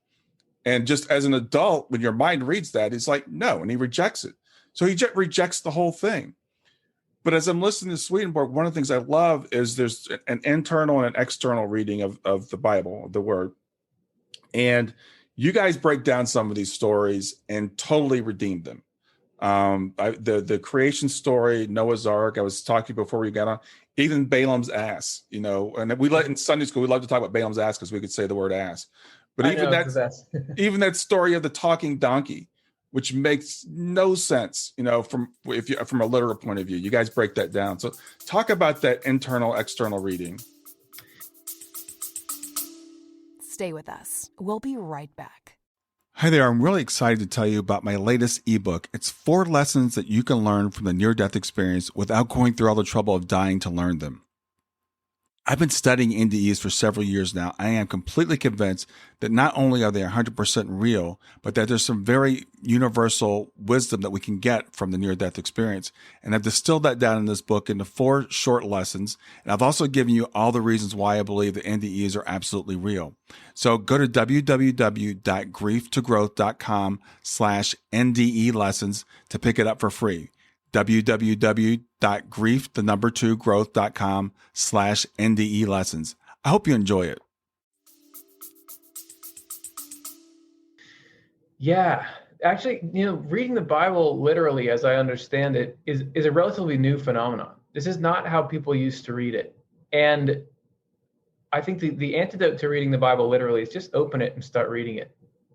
And just as an adult, when your mind reads that, it's like, no, and he rejects it. So he rejects the whole thing. But as I'm listening to Swedenborg, one of the things I love is there's an internal and an external reading of the Bible, of the word. And you guys break down some of these stories and totally redeem them. The creation story, Noah's Ark, I was talking before we got on, even Balaam's ass, and in Sunday school, we love to talk about Balaam's ass because we could say the word ass. But even that story of the talking donkey, which makes no sense, from a literal point of view, you guys break that down. So talk about that internal, external reading. Stay with us. We'll be right back. Hi there, I'm really excited to tell you about my latest ebook. It's 4 lessons that you can learn from the near-death experience without going through all the trouble of dying to learn them. I've been studying NDEs for several years now. I am completely convinced that not only are they 100% real, but that there's some very universal wisdom that we can get from the near-death experience. And I've distilled that down in this book into 4 short lessons. And I've also given you all the reasons why I believe that NDEs are absolutely real. So go to www.grieftogrowth.com/NDE lessons to pick it up for free. www.growth2growth.com/NDE lessons. I hope you enjoy it. Yeah, actually, reading the Bible literally, as I understand it, is a relatively new phenomenon. This is not how people used to read it. And I think the antidote to reading the Bible literally is just open it and start reading it.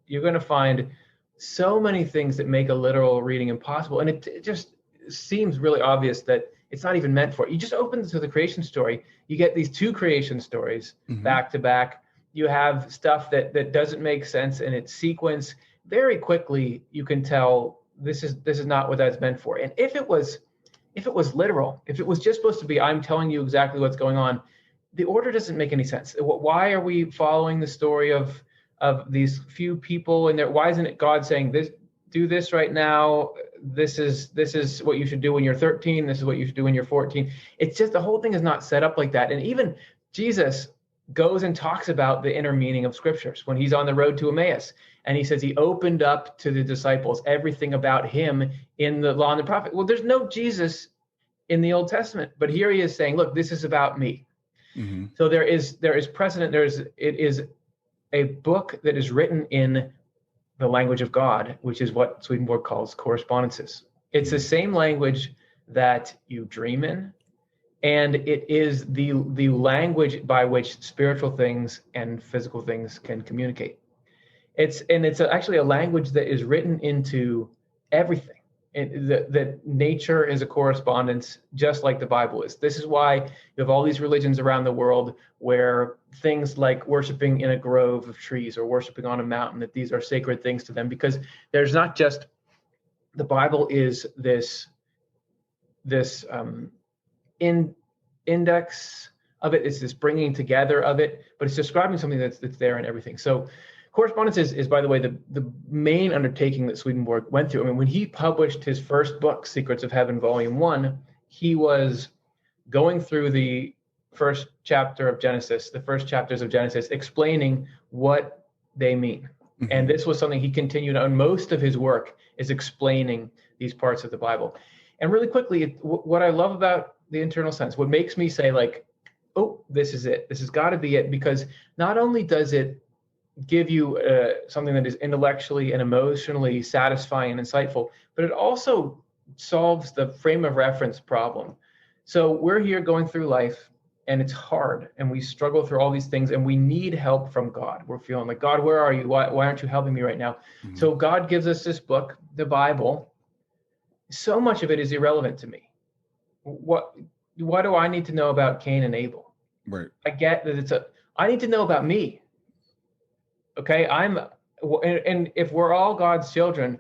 You're going to find so many things that make a literal reading impossible. And it just seems really obvious that it's not even meant for it. You just open to the creation story. You get these 2 creation stories back to back. You have stuff that doesn't make sense in its sequence. Very quickly, you can tell this is not what that's meant for. And if it was literal, if it was just supposed to be, I'm telling you exactly what's going on, the order doesn't make any sense. Why are we following the story of these few people? And why isn't it God saying this? Do this right now. This is what you should do when you're 13. This is what you should do when you're 14. It's just the whole thing is not set up like that. And even Jesus goes and talks about the inner meaning of scriptures when he's on the road to Emmaus. And he says he opened up to the disciples everything about him in the law and the prophet. Well, there's no Jesus in the Old Testament, but here he is saying, look, this is about me. Mm-hmm. So there is precedent. It is a book that is written in the language of God, which is what Swedenborg calls correspondences. It's the same language that you dream in, and it is the language by which spiritual things and physical things can communicate. It's actually a language that is written into everything. That nature is a correspondence, just like the Bible is. This is why you have all these religions around the world where things like worshiping in a grove of trees or worshiping on a mountain, that these are sacred things to them, because there's not just, the Bible is this index of it. It's this bringing together of it, but it's describing something that's there in everything. So correspondence is, by the way, the main undertaking that Swedenborg went through. I mean, when he published his first book, Secrets of Heaven, Volume 1, he was going through the first chapters of Genesis, explaining what they mean. Mm-hmm. And this was something he continued on. Most of his work is explaining these parts of the Bible. And really quickly, what I love about the internal sense, what makes me say, like, oh, this is it. This has got to be it. Because not only does it give you something that is intellectually and emotionally satisfying and insightful, but it also solves the frame of reference problem. So we're here going through life, and it's hard, and we struggle through all these things, and we need help from God. We're feeling like, God, where are you? Why aren't you helping me right now? Mm-hmm. So God gives us this book, the Bible. So much of it is irrelevant to me. What do I need to know about Cain and Abel? Right. I get that it's I need to know about me. Okay, and if we're all God's children,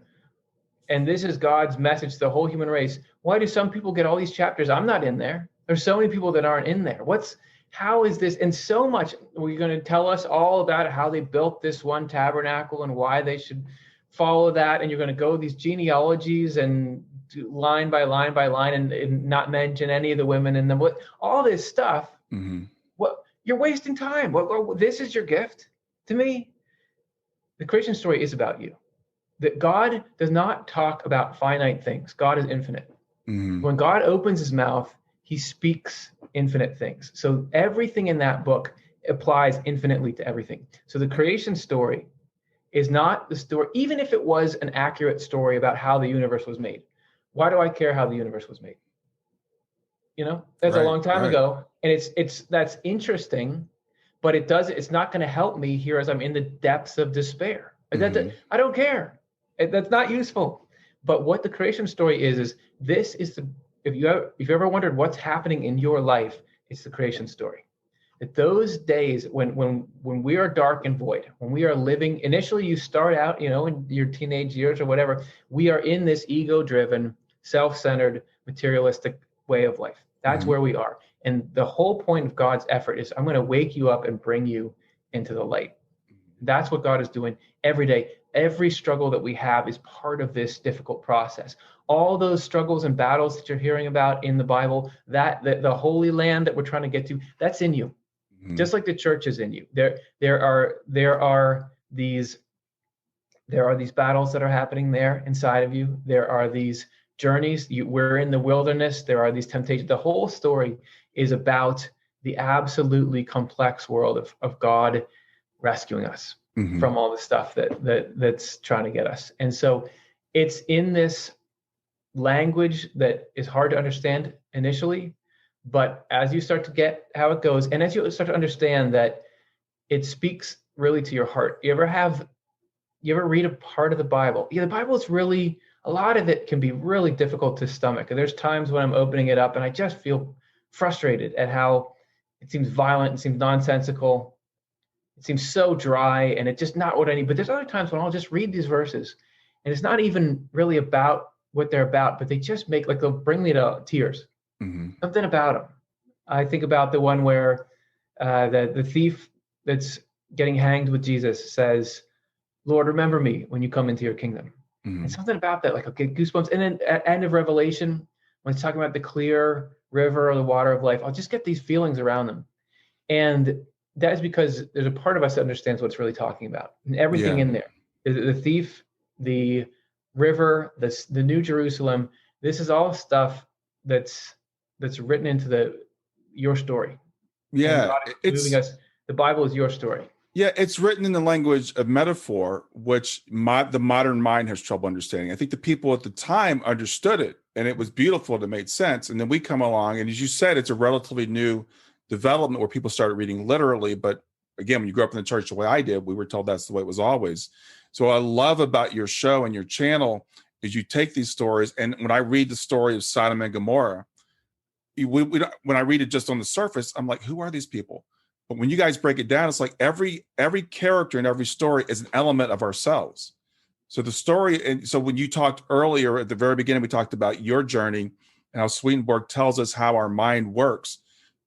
and this is God's message to the whole human race, why do some people get all these chapters? I'm not in there. There's so many people that aren't in there. How is this? And so much, we're going to tell us all about how they built this one tabernacle and why they should follow that. And you're going to go these genealogies and line by line by line and not mention any of the women in them. All this stuff. Mm-hmm. You're wasting time. This is your gift to me. The creation story is about you. That God does not talk about finite things. God is infinite. Mm-hmm. When God opens his mouth, he speaks infinite things. So everything in that book applies infinitely to everything. So the creation story is not the story, even if it was an accurate story about how the universe was made. Why do I care how the universe was made? That's a long time ago. And that's interesting, but it's not going to help me here as I'm in the depths of despair. Mm-hmm. I don't care. That's not useful. But what the creation story is this is if you ever wondered what's happening in your life, it's the creation story. That those days when we are dark and void, when we are living, initially you start out, in your teenage years or whatever, we are in this ego-driven, self-centered, materialistic way of life. That's mm-hmm. where we are. And the whole point of God's effort is I'm going to wake you up and bring you into the light. That's what God is doing every day. Every struggle that we have is part of this difficult process. All those struggles and battles that you're hearing about in the Bible, that the Holy Land that we're trying to get to, that's in you. Mm-hmm. Just like the church is in you. There are these battles that are happening there inside of you. There are these journeys. We're in the wilderness. There are these temptations. The whole story is about the absolutely complex world of God rescuing us mm-hmm. from all the stuff that's trying to get us. And so it's in this language that is hard to understand initially, but as you start to get how it goes, and as you start to understand that it speaks really to your heart. You ever read a part of the Bible? Yeah, the Bible is really, a lot of it can be really difficult to stomach. And there's times when I'm opening it up and I just feel frustrated at how it seems violent, it seems nonsensical. It seems so dry and it's just not what I need. But there's other times when I'll just read these verses and it's not even really about what they're about, but they just they'll bring me to tears. Mm-hmm. Something about them. I think about the one where the thief that's getting hanged with Jesus says, Lord, remember me when you come into your kingdom. Mm-hmm. And something about that, like, okay, goosebumps. And then at end of Revelation, when it's talking about the clear river or the water of life, I'll just get these feelings around them. And that is because there's a part of us that understands what it's really talking about. And everything in there, the thief, the river, the New Jerusalem, this is all stuff that's written into your story. Yeah. It's moving us. The Bible is your story. Yeah, it's written in the language of metaphor, which the modern mind has trouble understanding. I think the people at the time understood it, and it was beautiful. It made sense. And then we come along, and as you said, it's a relatively new development where people started reading literally. But again, when you grew up in the church the way I did, we were told that's the way it was always. So what I love about your show and your channel is you take these stories, and when I read the story of Sodom and Gomorrah, when I read it just on the surface, I'm like, who are these people? But when you guys break it down, it's like every character in every story is an element of ourselves. So the story, and so when you talked earlier at the very beginning, we talked about your journey and how Swedenborg tells us how our mind works.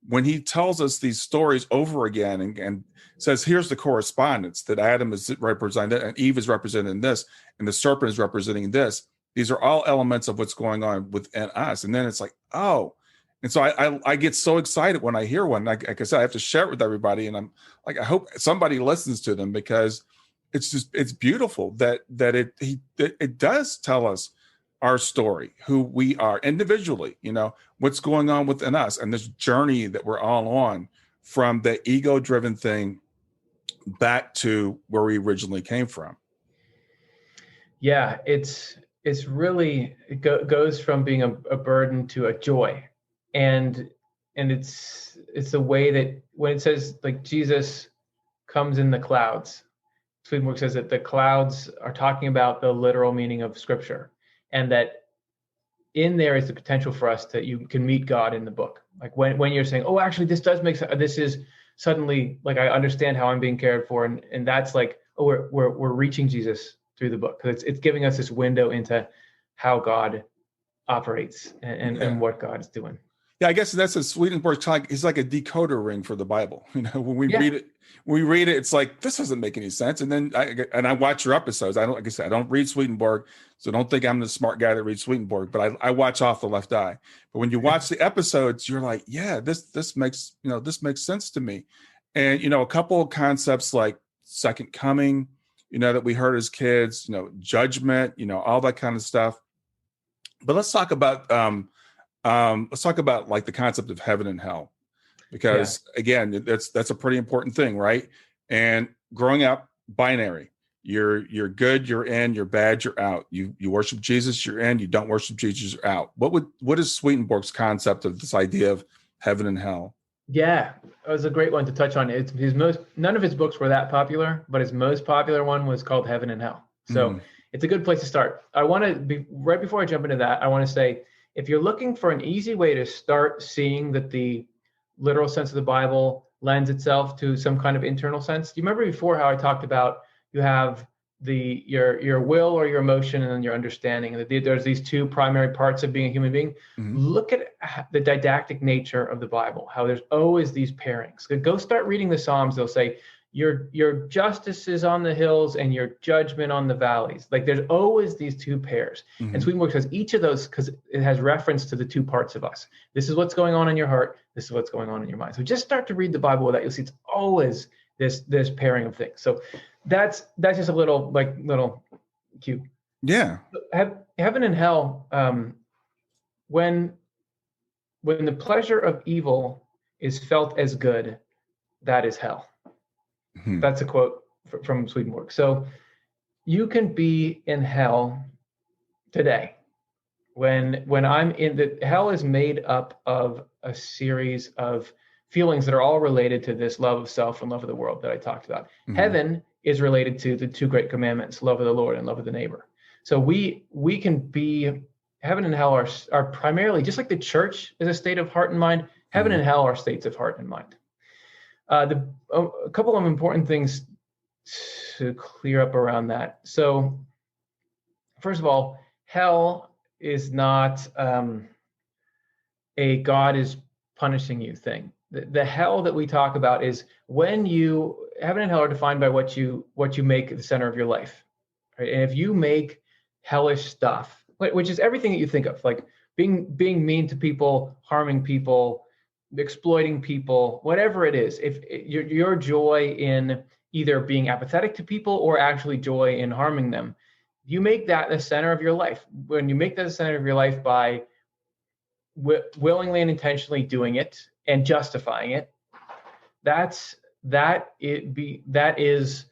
When he tells us these stories over again and says, here's the correspondence that Adam is represented and Eve is represented in this, and the serpent is representing this. These are all elements of what's going on within us. And then it's like, oh. And so I get so excited when I hear one. Like I said, I have to share it with everybody. And I'm like, I hope somebody listens to them, because it's beautiful that it does tell us our story, who we are individually, what's going on within us, and this journey that we're all on from the ego-driven thing back to where we originally came from. Yeah, it's really, it goes from being a burden to a joy. And it's a way that when it says, like, Jesus comes in the clouds, Swedenborg says that the clouds are talking about the literal meaning of Scripture, and that in there is the potential for us you can meet God in the book. Like when you're saying, oh, actually, this does make sense. This is suddenly like I understand how I'm being cared for, and that's like, oh, we're reaching Jesus through the book, because it's giving us this window into how God operates and what God is doing. Yeah, I guess that's a Swedenborg talk. It's like a decoder ring for the Bible. When we read it, it's like, this doesn't make any sense. And then I watch your episodes. Like I said, I don't read Swedenborg, so don't think I'm the smart guy that reads Swedenborg. But I watch off the left eye. But when you watch the episodes, you're like, yeah, this makes sense to me. And a couple of concepts like second coming, that we heard as kids, judgment, all that kind of stuff. But let's talk about like the concept of heaven and hell, because again, that's a pretty important thing, right? And growing up, binary. You're good, you're in. You're bad, you're out. You worship Jesus, you're in. You don't worship Jesus, you're out. What is Swedenborg's concept of this idea of heaven and hell? Yeah, it was a great one to touch on. None of his books were that popular, but his most popular one was called Heaven and Hell. So it's a good place to start. I want to be right before I jump into that. I want to say, if you're looking for an easy way to start seeing that the literal sense of the Bible lends itself to some kind of internal sense, do you remember before how I talked about you have your will or your emotion and then your understanding, and there's these two primary parts of being a human being? Look at the didactic nature of the Bible, how there's always these pairings. Go start reading the Psalms. They'll say, your justice is on the hills and your judgment on the valleys. Like there's always these two pairs. And Swedenborg says each of those, because it has reference to the two parts of us. This is what's going on in your heart. This is what's going on in your mind. So just start to read the Bible with that. You'll see it's always this pairing of things. So that's just a little cue. Yeah. Heaven and hell, when the pleasure of evil is felt as good, that is hell. That's a quote from Swedenborg. So you can be in hell today. When I'm in the hell is made up of a series of feelings that are all related to this love of self and love of the world that I talked about. Heaven is related to the two great commandments, love of the Lord and love of the neighbor. So we can be, heaven and hell are primarily, just like the church is a state of heart and mind, heaven and hell are states of heart and mind. A couple of important things to clear up around that. So first of all, hell is not a God is punishing you thing. The hell that we talk about is when heaven and hell are defined by what you make the center of your life, right? And if you make hellish stuff, which is everything that you think of, like being mean to people, harming people, exploiting people, whatever it is, if your joy in either being apathetic to people or actually joy in harming them, you make that the center of your life. When you make that the center of your life by willingly and intentionally doing it and justifying it, that is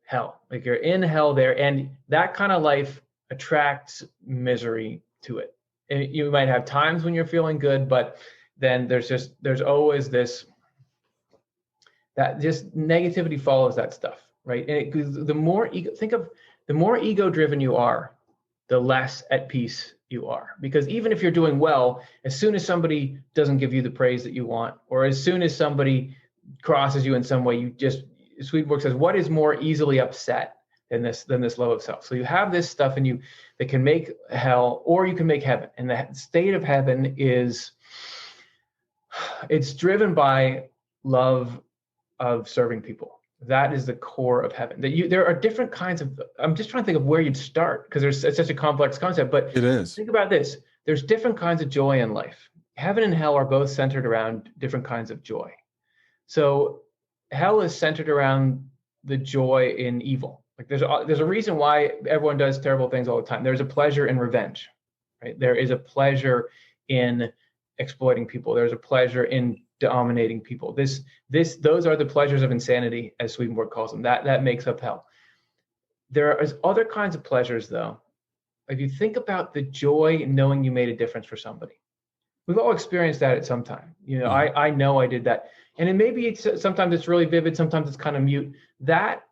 hell. Like you're in hell there, and that kind of life attracts misery to it. And you might have times when you're feeling good, but then there's always this, that just negativity follows that stuff, right? And the more ego-driven you are, the less at peace you are. Because even if you're doing well, as soon as somebody doesn't give you the praise that you want, or as soon as somebody crosses you in some way, Swedenborg says, what is more easily upset than this love of self? So you have this stuff in you that can make hell, or you can make heaven. And the state of heaven it's driven by love of serving people. That is the core of heaven. There are different kinds of, I'm just trying to think of where you'd start, because it's such a complex concept, but it is. Think about this. There's different kinds of joy in life. Heaven and hell are both centered around different kinds of joy. So hell is centered around the joy in evil. Like there's a reason why everyone does terrible things all the time. There's a pleasure in revenge, right? There is a pleasure in exploiting people. There's a pleasure in dominating people. Those are the pleasures of insanity, as Swedenborg calls them. That makes up hell. There are other kinds of pleasures, though. If you think about the joy in knowing you made a difference for somebody, we've all experienced that at some time. I know I did that, and maybe sometimes it's really vivid, sometimes it's kind of mute. That's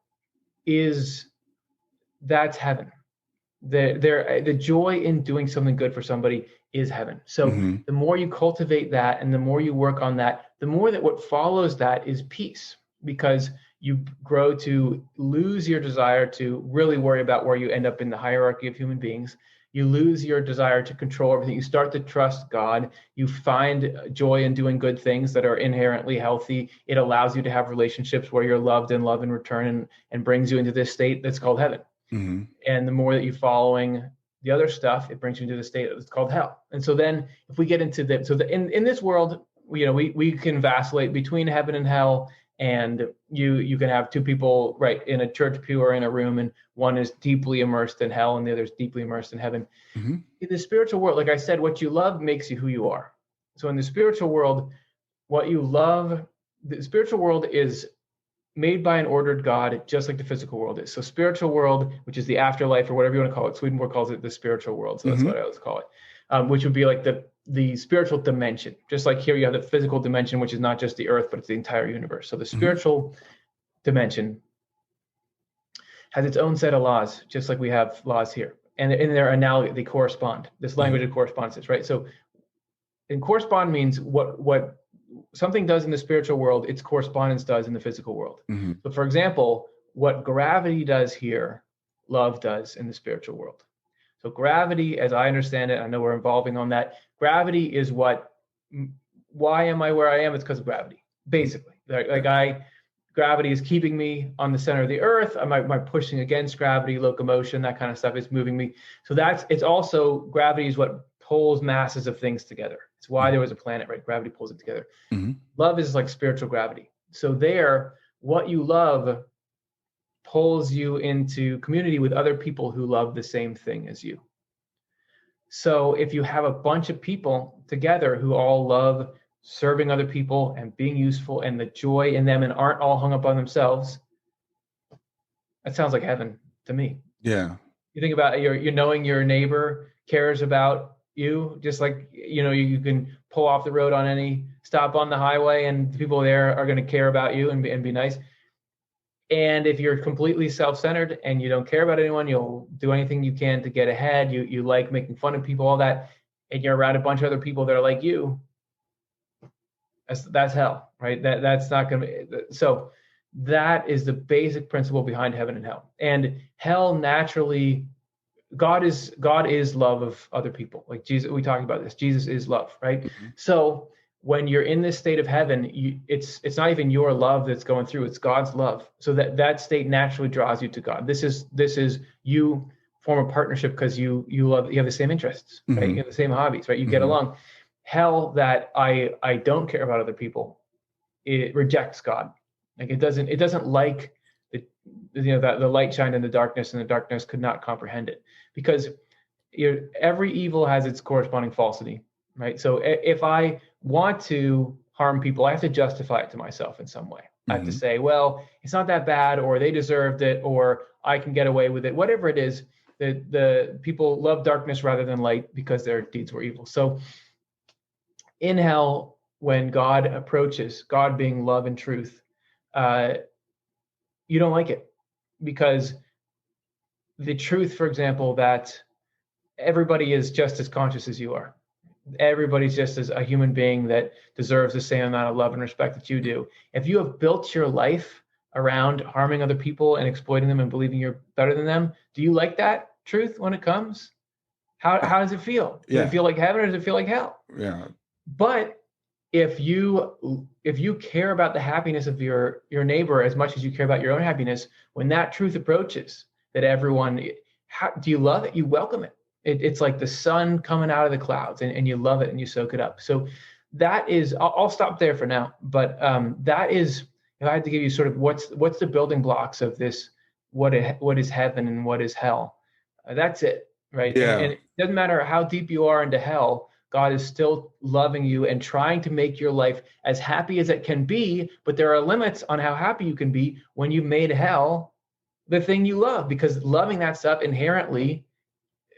heaven. The joy in doing something good for somebody is heaven. So the more you cultivate that and the more you work on that, the more that what follows that is peace, because you grow to lose your desire to really worry about where you end up in the hierarchy of human beings. You lose your desire to control everything. You start to trust God. You find joy in doing good things that are inherently healthy. It allows you to have relationships where you're loved and love in return, and brings you into this state that's called heaven. And the more that you're following the other stuff, it brings you into the state that's called hell. And so then if we get into in this world, we can vacillate between heaven and hell. And you can have two people right in a church pew or in a room, and one is deeply immersed in hell and the other is deeply immersed in heaven. In the spiritual world, like I said, what you love makes you who you are. So in the spiritual world, what you love, the spiritual world is made by an ordered God, just like the physical world is. So spiritual world, which is the afterlife or whatever you want to call it, Swedenborg calls it the spiritual world. So that's what I always call it, which would be like the spiritual dimension. Just like here you have the physical dimension, which is not just the earth, but it's the entire universe. So the spiritual dimension has its own set of laws, just like we have laws here. And in their analogy, they correspond. This language of correspondences, right? So and correspond means what something does in the spiritual world, its correspondence does in the physical world. So for example, what gravity does here, love does in the spiritual world. So gravity, as I understand it, I know we're evolving on that. Gravity is why am I where I am? It's because of gravity, basically. Gravity is keeping me on the center of the earth. My pushing against gravity, locomotion, that kind of stuff is moving me. So it's also, gravity is what pulls masses of things together. It's why there was a planet, right? Gravity pulls it together. Love is like spiritual gravity. So what you love pulls you into community with other people who love the same thing as you. So if you have a bunch of people together who all love serving other people and being useful and the joy in them and aren't all hung up on themselves, that sounds like heaven to me. Yeah. You think about you knowing your neighbor cares about you, just like, you can pull off the road on any stop on the highway and the people there are going to care about you and be nice. And if you're completely self-centered and you don't care about anyone, you'll do anything you can to get ahead. You like making fun of people, all that, and you're around a bunch of other people that are like you. That's hell, right? That's not going to be. So that is the basic principle behind heaven and hell. And hell naturally, God is love of other people. Like Jesus, we talked about this. Jesus is love, right? So when you're in this state of heaven, it's not even your love that's going through, it's God's love. So that state naturally draws you to God. This is you form a partnership because you have the same interests, right? You have the same hobbies, right? You get along. Hell, that I don't care about other people, it rejects God. Like it doesn't like that the light shined in the darkness and the darkness could not comprehend it, because every evil has its corresponding falsity, right? So if I want to harm people, I have to justify it to myself in some way. I have to say, well, it's not that bad, or they deserved it, or I can get away with it. Whatever it is, the people love darkness rather than light because their deeds were evil. So in hell, when God approaches, God being love and truth, you don't like it, because the truth, for example, that everybody is just as conscious as you are. Everybody's just as a human being that deserves the same amount of love and respect that you do. If you have built your life around harming other people and exploiting them and believing you're better than them, do you like that truth when it comes? How does it feel? Does it feel like heaven, or does it feel like hell? Yeah. But if you care about the happiness of your neighbor as much as you care about your own happiness, when that truth approaches, that everyone, do you love it? You welcome it. It's like the sun coming out of the clouds, and you love it and you soak it up. So that is, I'll stop there for now. But that is, if I had to give you sort of what's the building blocks of this, what is heaven and what is hell, that's it, right? Yeah. And it doesn't matter how deep you are into hell, God is still loving you and trying to make your life as happy as it can be. But there are limits on how happy you can be when you've made hell the thing you love, because loving that stuff inherently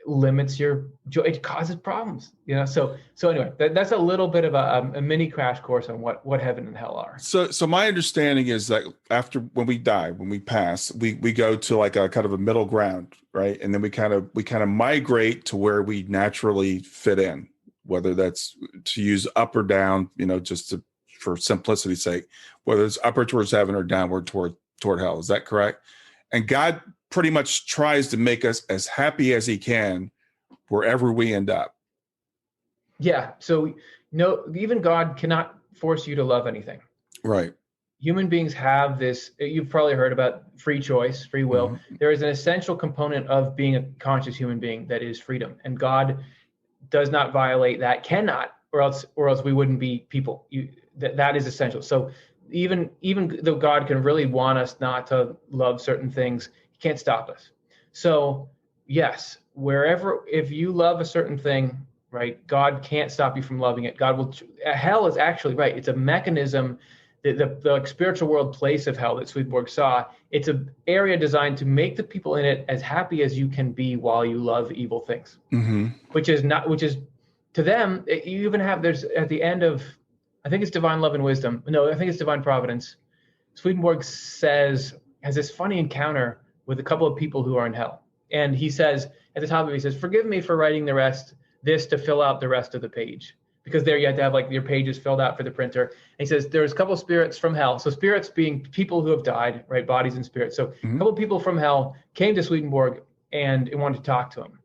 limits your joy. It causes problems, So anyway, that's a little bit of a mini crash course on what heaven and hell are. So my understanding is that after when we die, when we pass, we go to like a kind of a middle ground, right? And then we kind of migrate to where we naturally fit in, whether that's to use up or down, for simplicity's sake, whether it's upward towards heaven or downward toward hell. Is that correct? And God pretty much tries to make us as happy as he can wherever we end up. Yeah. So no, even God cannot force you to love anything. Right. Human beings have this, you've probably heard about free choice, free will. Mm-hmm. There is an essential component of being a conscious human being that is freedom. And God does not violate that, cannot, or else we wouldn't be people. That is essential. So even though God can really want us not to love certain things, he can't stop us. So yes, if you love a certain thing, right, God can't stop you from loving it. God will. Hell is actually, right, it's a mechanism, the spiritual world place of hell that Swedenborg saw. It's an area designed to make the people in it as happy as you can be while you love evil things. Mm-hmm. Which is to them, you even have, there's at the end of, I think it's Divine Love and Wisdom. No, I think it's Divine Providence. Swedenborg has this funny encounter with a couple of people who are in hell. And he says, at the top of it, he says, forgive me for writing this to fill out the rest of the page. Because there you have to have like your pages filled out for the printer. And he says, there's a couple of spirits from hell. So spirits being people who have died, right? Bodies and spirits. So a couple of people from hell came to Swedenborg and wanted to talk to him.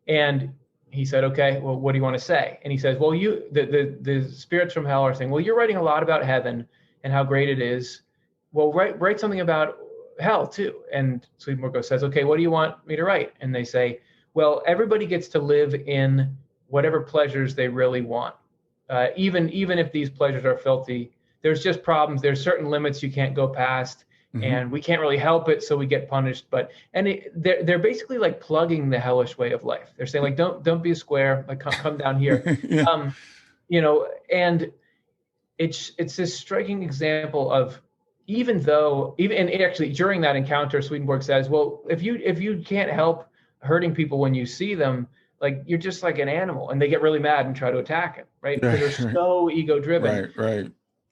And he said, okay, well, what do you want to say? And he says, well, the spirits from hell are saying, well, you're writing a lot about heaven and how great it is. Well, write something about hell too. And Swedenborg says, okay, what do you want me to write? And they say, well, everybody gets to live in whatever pleasures they really want. Even if these pleasures are filthy, there's just problems. There's certain limits you can't go past. Mm-hmm. And we can't really help it, so we get punished. They're basically like plugging the hellish way of life. They're saying like, don't be a square, like come down here. Yeah. And it's this striking example of and actually during that encounter, Swedenborg says, well, if you can't help hurting people when you see them, like you're just like an animal, and they get really mad and try to attack it, right? Because they're so ego driven. Right.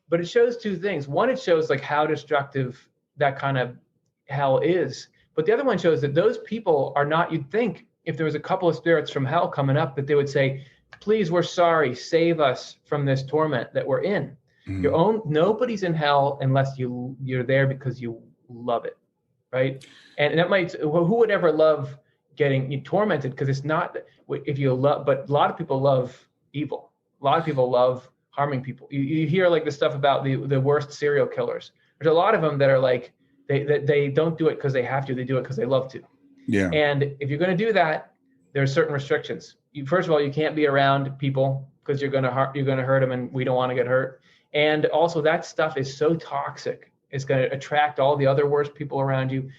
But it shows two things. One, it shows like how destructive that kind of hell is. But the other one shows that those people are not, you'd think if there was a couple of spirits from hell coming up, that they would say, please, we're sorry, save us from this torment that we're in. Nobody's in hell unless you're there because you love it, right? And that might, who would ever love getting tormented? Because it's not, if you love, but a lot of people love evil. A lot of people love harming people. You hear like the stuff about the worst serial killers. There's a lot of them that are like, they don't do it because they have to, they do it because they love to. Yeah. And if you're going to do that, there are certain restrictions. First of all, you can't be around people because you're going to hurt them, and we don't want to get hurt. And also that stuff is so toxic. It's going to attract all the other worst people around you.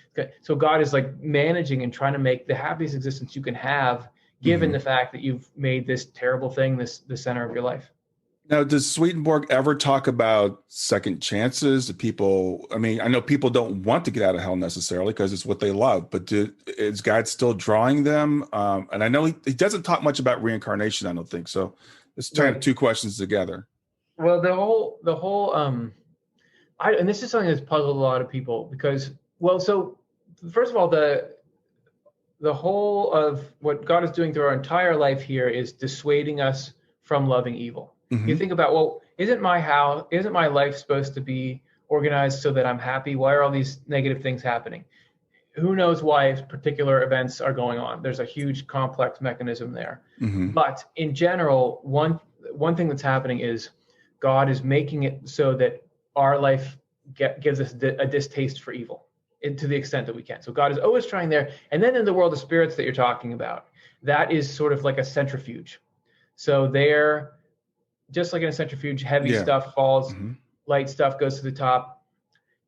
So God is like managing and trying to make the happiest existence you can have, given the fact that you've made this terrible thing the center of your life. Now, does Swedenborg ever talk about second chances to people? I mean, I know people don't want to get out of hell necessarily because it's what they love, but is God still drawing them? And I know he doesn't talk much about reincarnation, I don't think. So let's try two questions together. Well, the whole and this is something that's puzzled a lot of people because, well, so first of all, the whole of what God is doing through our entire life here is dissuading us from loving evil. Mm-hmm. You think about, well, isn't my life supposed to be organized so that I'm happy? Why are all these negative things happening? Who knows why particular events are going on? There's a huge complex mechanism there. Mm-hmm. But in general, one thing that's happening is God is making it so that our life gives us a distaste for evil to the extent that we can. So God is always trying there. And then in the world of spirits that you're talking about, that is sort of like a centrifuge. So they're just like in a centrifuge, heavy stuff falls, light stuff goes to the top.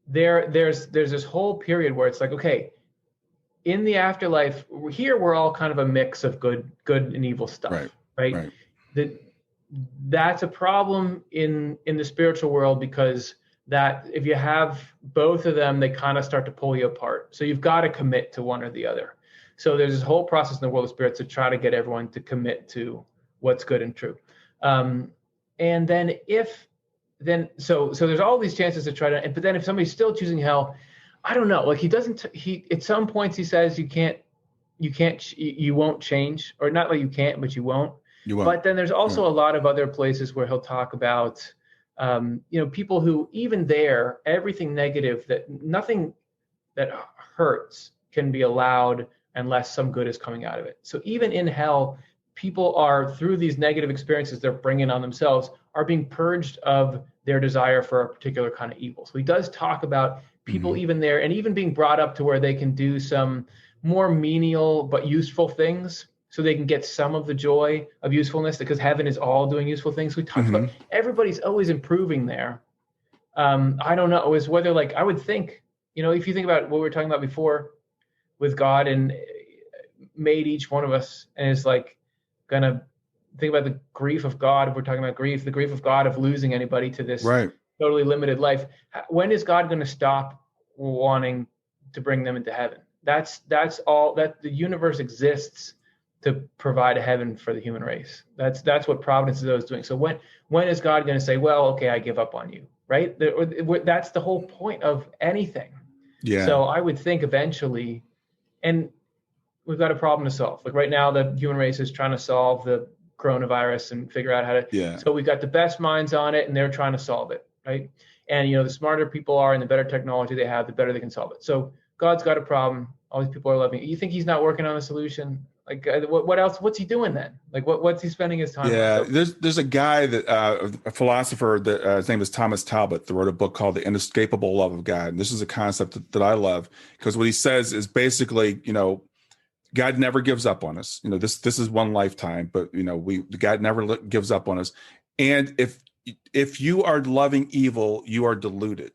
There's this whole period where it's like, okay, in the afterlife, here we're all kind of a mix of good and evil stuff, right? That's a problem in the spiritual world because that if you have both of them, they kind of start to pull you apart. So you've got to commit to one or the other. So there's this whole process in the world of spirits to try to get everyone to commit to what's good and true. And then so there's all these chances to try to, but then if somebody's still choosing hell, I don't know. Like he at some points he says you won't change, or not like you can't, but you won't. You won't. But then there's also a lot of other places where he'll talk about, people who even there, everything negative, that nothing that hurts can be allowed unless some good is coming out of it. So even in hell, people are, through these negative experiences they're bringing on themselves, are being purged of their desire for a particular kind of evil. So he does talk about people even there, and even being brought up to where they can do some more menial but useful things, so they can get some of the joy of usefulness, because heaven is all doing useful things. We talked about everybody's always improving there. I don't know, is whether, like, I would think, if you think about what we were talking about before with God, and made each one of us, and is like gonna think about the grief of God. If we're talking about grief, the grief of God of losing anybody to this totally limited life. When is God going to stop wanting to bring them into heaven? That's all that the universe exists to provide a heaven for the human race. That's what providence is doing. So when is God going to say, well, okay, I give up on you, right? That's the whole point of anything. Yeah. So I would think eventually, and we've got a problem to solve. Like right now, the human race is trying to solve the coronavirus and figure out how to. Yeah. So we've got the best minds on it, and they're trying to solve it, right? And the smarter people are, and the better technology they have, the better they can solve it. So God's got a problem. All these people are loving it. You think he's not working on a solution? Like what else? What's he doing then? Like what's he spending his time on? Yeah, there's a guy that a philosopher that his name is Thomas Talbot, that wrote a book called The Inescapable Love of God. And this is a concept that I love, because what he says is basically, God never gives up on us. This is one lifetime, but God never gives up on us. And if you are loving evil, you are deluded.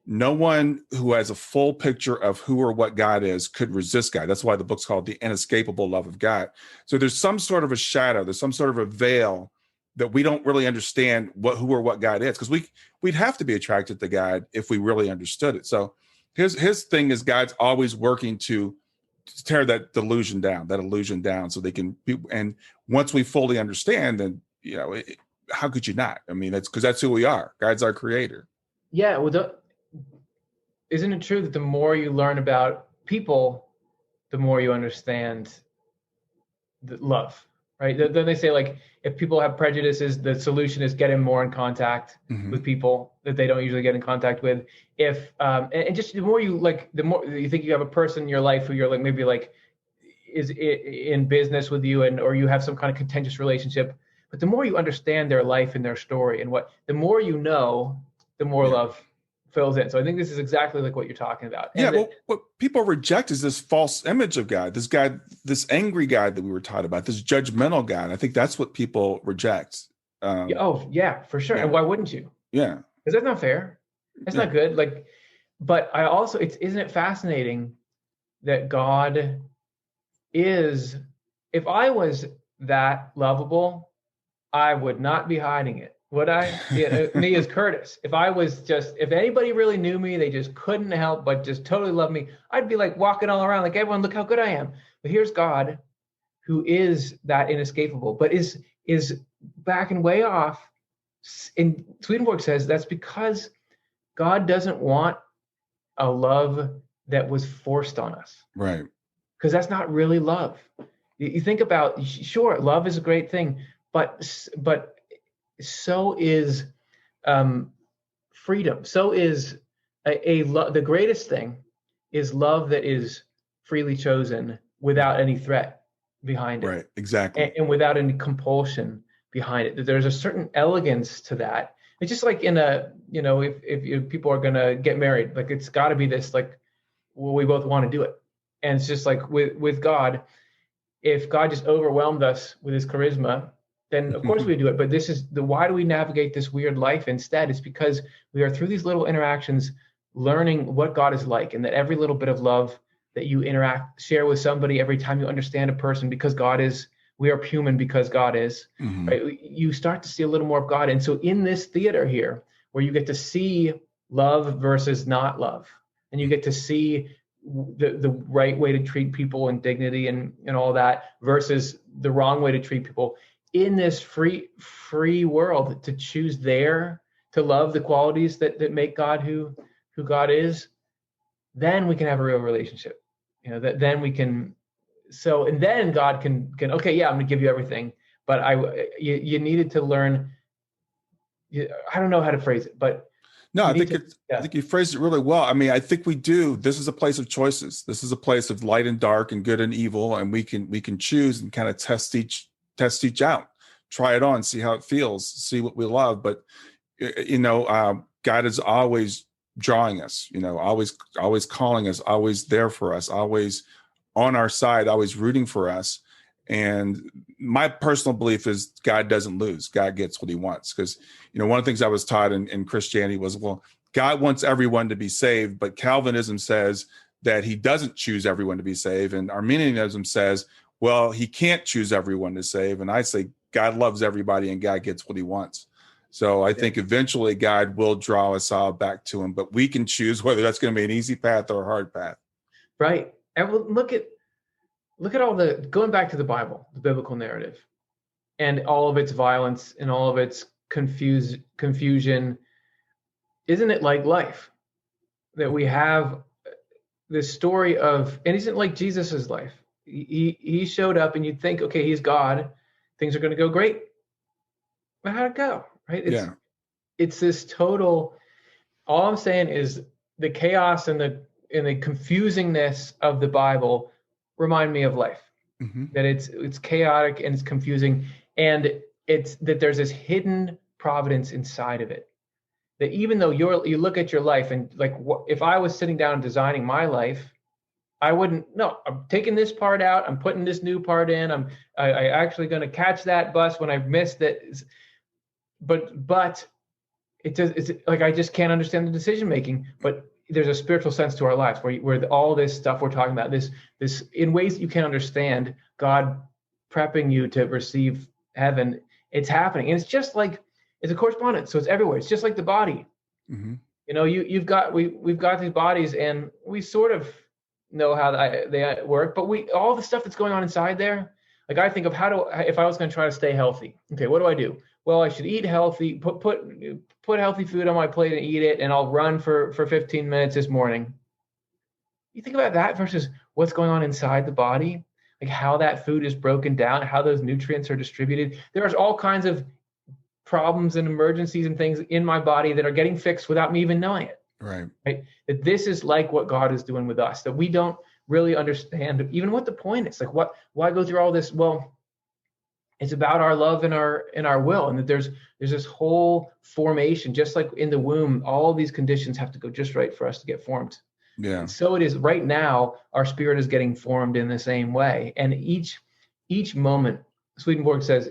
No one who has a full picture of who or what God is could resist God. That's why the book's called The Inescapable Love of God. So there's some sort of a shadow, there's some sort of a veil that we don't really understand who or what God is, because we'd have to be attracted to God if we really understood it. So his thing is God's always working to tear that illusion down, so they can be, and once we fully understand, then how could you not? I mean, that's because that's who we are. God's our creator. Yeah, well, isn't it true that the more you learn about people, the more you understand the love, right? Then they say, like, if people have prejudices, the solution is getting more in contact with people that they don't usually get in contact with. And just the more you the more you think you have a person in your life who you're like, maybe like is in business with you, or you have some kind of contentious relationship, but the more you understand their life and their story, and the more you know, the more love fills in. So I think this is exactly like what you're talking about. And what people reject is this false image of God, this angry God that we were taught about, this judgmental God. I think that's what people reject. For sure. Yeah. And why wouldn't you? Yeah. Because that's not fair. That's not good. But I also, isn't it fascinating that God is, if I was that lovable, I would not be hiding it. Would I? Me as Curtis. If anybody really knew me, they just couldn't help but just totally love me, I'd be like walking all around like, everyone, look how good I am. But here's God, who is that inescapable, but is backing way off. And Swedenborg says that's because God doesn't want a love that was forced on us. Right. Because that's not really love. You think about, sure, love is a great thing, but so is freedom. So is the greatest thing is love that is freely chosen without any threat behind it. Right, exactly. And without any compulsion behind it. There's a certain elegance to that. It's just like if people are going to get married, like it's got to be this, like, well, we both want to do it. And it's just like with God, if God just overwhelmed us with his charisma, then of course we do it. But this is why do we navigate this weird life instead? It's because we are, through these little interactions, learning what God is like, and that every little bit of love that you share with somebody, every time you understand a person, because we are human because God is, right? You start to see a little more of God. And so in this theater here, where you get to see love versus not love, and you get to see the right way to treat people and dignity and all that versus the wrong way to treat people in this free world, to choose to love the qualities that make God who God is, then we can have a real relationship. That then we can. So, and then God can okay, yeah, I'm going to give you everything, but you needed to learn. I don't know how to phrase it, but no, I think you phrased it really well. I mean, I think we do. This is a place of choices. This is a place of light and dark and good and evil, and we can choose and kind of test each out, try it on, see how it feels, see what we love. But God is always drawing us. Always calling us, always there for us, always on our side, always rooting for us. And my personal belief is God doesn't lose. God gets what he wants. Because, one of the things I was taught in Christianity was, well, God wants everyone to be saved, but Calvinism says that he doesn't choose everyone to be saved. And Arminianism says, well, he can't choose everyone to save. And I say God loves everybody and God gets what he wants. So I think eventually God will draw us all back to him, but we can choose whether that's going to be an easy path or a hard path. Right. And look at all going back to the Bible, the biblical narrative, and all of its violence and all of its confusion. Isn't it like life that we have this story of, and isn't it like Jesus's life? He showed up and you'd think, okay, he's God, things are going to go great. But how'd it go? Right? It's this total, all I'm saying is the chaos and the confusingness of the Bible remind me of life. Mm-hmm. That it's chaotic and it's confusing, and it's that there's this hidden providence inside of it. That even though you look at your life and like, if I was sitting down and designing my life, I wouldn't. No, I'm taking this part out. I'm putting this new part in. I actually going to catch that bus when I missed it. But it's like I just can't understand the decision making. But there's a spiritual sense to our lives where all this stuff we're talking about, this in ways that you can't understand, God prepping you to receive heaven, it's happening. And it's just like, it's a correspondence. So it's everywhere. It's just like the body. Mm-hmm. We've got these bodies and we sort of know how they work, but all the stuff that's going on inside there, like I think of if I was going to try to stay healthy, okay, what do I do? Well, I should eat healthy, put healthy food on my plate and eat it, and I'll run for 15 minutes this morning. You think about that versus what's going on inside the body, like how that food is broken down, how those nutrients are distributed. There's all kinds of problems and emergencies and things in my body that are getting fixed without me even knowing it. Right? That this is like what God is doing with us, that we don't really understand even what the point is. Like why go through all this? Well, it's about our love and our will, and that there's this whole formation, just like in the womb, all these conditions have to go just right for us to get formed. Yeah. And so it is right now, our spirit is getting formed in the same way. And each moment, Swedenborg says,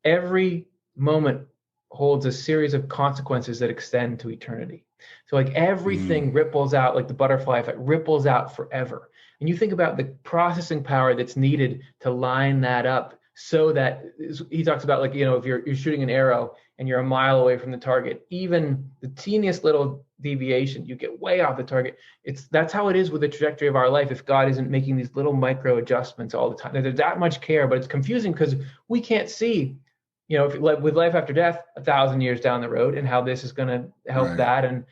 every moment holds a series of consequences that extend to eternity. So like everything ripples out, like the butterfly effect ripples out forever. And you think about the processing power that's needed to line that up, so that he talks about, like, if you're shooting an arrow and you're a mile away from the target, even the teeniest little deviation, you get way off the target. That's how it is with the trajectory of our life. If God isn't making these little micro adjustments all the time, there's that much care, but it's confusing because we can't see, with life after death, 1,000 years down the road, and how this is going to help that. And,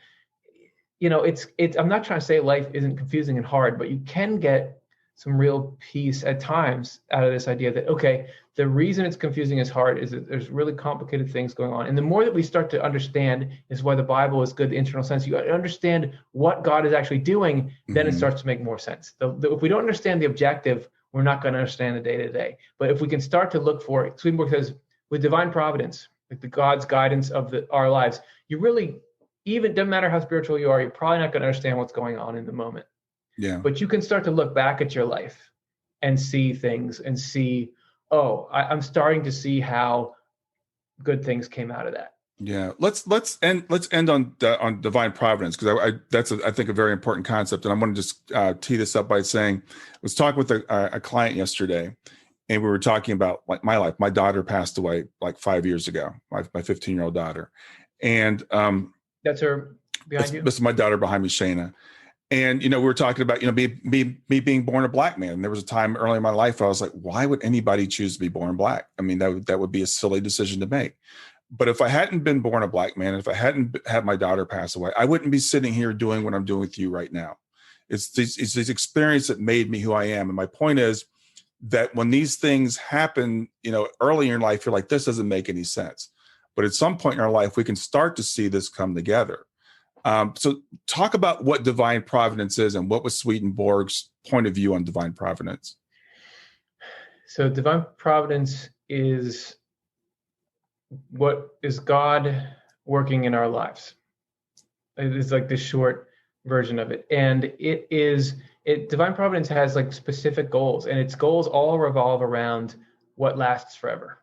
I'm not trying to say life isn't confusing and hard, but you can get some real peace at times out of this idea that, okay, the reason it's confusing is hard is that there's really complicated things going on. And the more that we start to understand is why the Bible is good, the internal sense, you understand what God is actually doing, then it starts to make more sense. If we don't understand the objective, we're not going to understand the day-to-day. But if we can start to look for it, Swedenborg says, with divine providence, like the God's guidance of our lives, you really, even doesn't matter how spiritual you are, you're probably not going to understand what's going on in the moment. Yeah. But you can start to look back at your life and see things and see, I'm starting to see how good things came out of that. Yeah. Let's end on divine providence, because that's I think a very important concept. And I want to just tee this up by saying, I was talking with a client yesterday, and we were talking about like my life. My daughter passed away like 5 years ago, my 15-year-old daughter. And that's her behind you? This is my daughter behind me, Shayna. And, we were talking about, me being born a black man. And there was a time early in my life I was like, why would anybody choose to be born black? I mean, that would be a silly decision to make. But if I hadn't been born a black man, if I hadn't had my daughter pass away, I wouldn't be sitting here doing what I'm doing with you right now. It's this experience that made me who I am. And my point is that when these things happen, early in your life, you're like, this doesn't make any sense. But at some point in our life, we can start to see this come together. So talk about what divine providence is and what was Swedenborg's point of view on divine providence. So divine providence is what is God working in our lives. It is like the short version of it. And divine providence has like specific goals, and its goals all revolve around what lasts forever.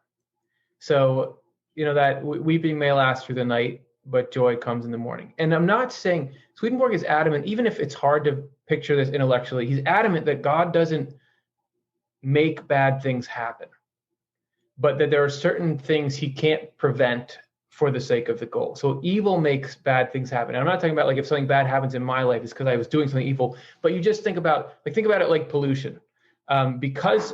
So, that weeping may last through the night, but joy comes in the morning. And I'm not saying, Swedenborg is adamant, even if it's hard to picture this intellectually, he's adamant that God doesn't make bad things happen, but that there are certain things he can't prevent for the sake of the goal. So evil makes bad things happen. And I'm not talking about like if something bad happens in my life, it's because I was doing something evil, but you just think about it like pollution. Because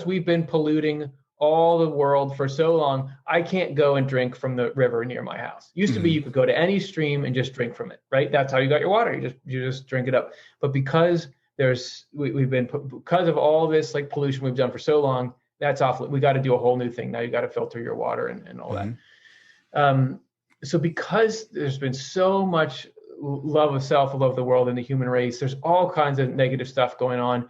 we've been polluting all the world for so long, I can't go and drink from the river near my house. Used to be you could go to any stream and just drink from it, right? That's how you got your water. You just drink it up. But because because of all this like pollution we've done for so long, that's off. We got to do a whole new thing. Now you got to filter your water and all that. So because there's been so much love of self, love of the world, and the human race, there's all kinds of negative stuff going on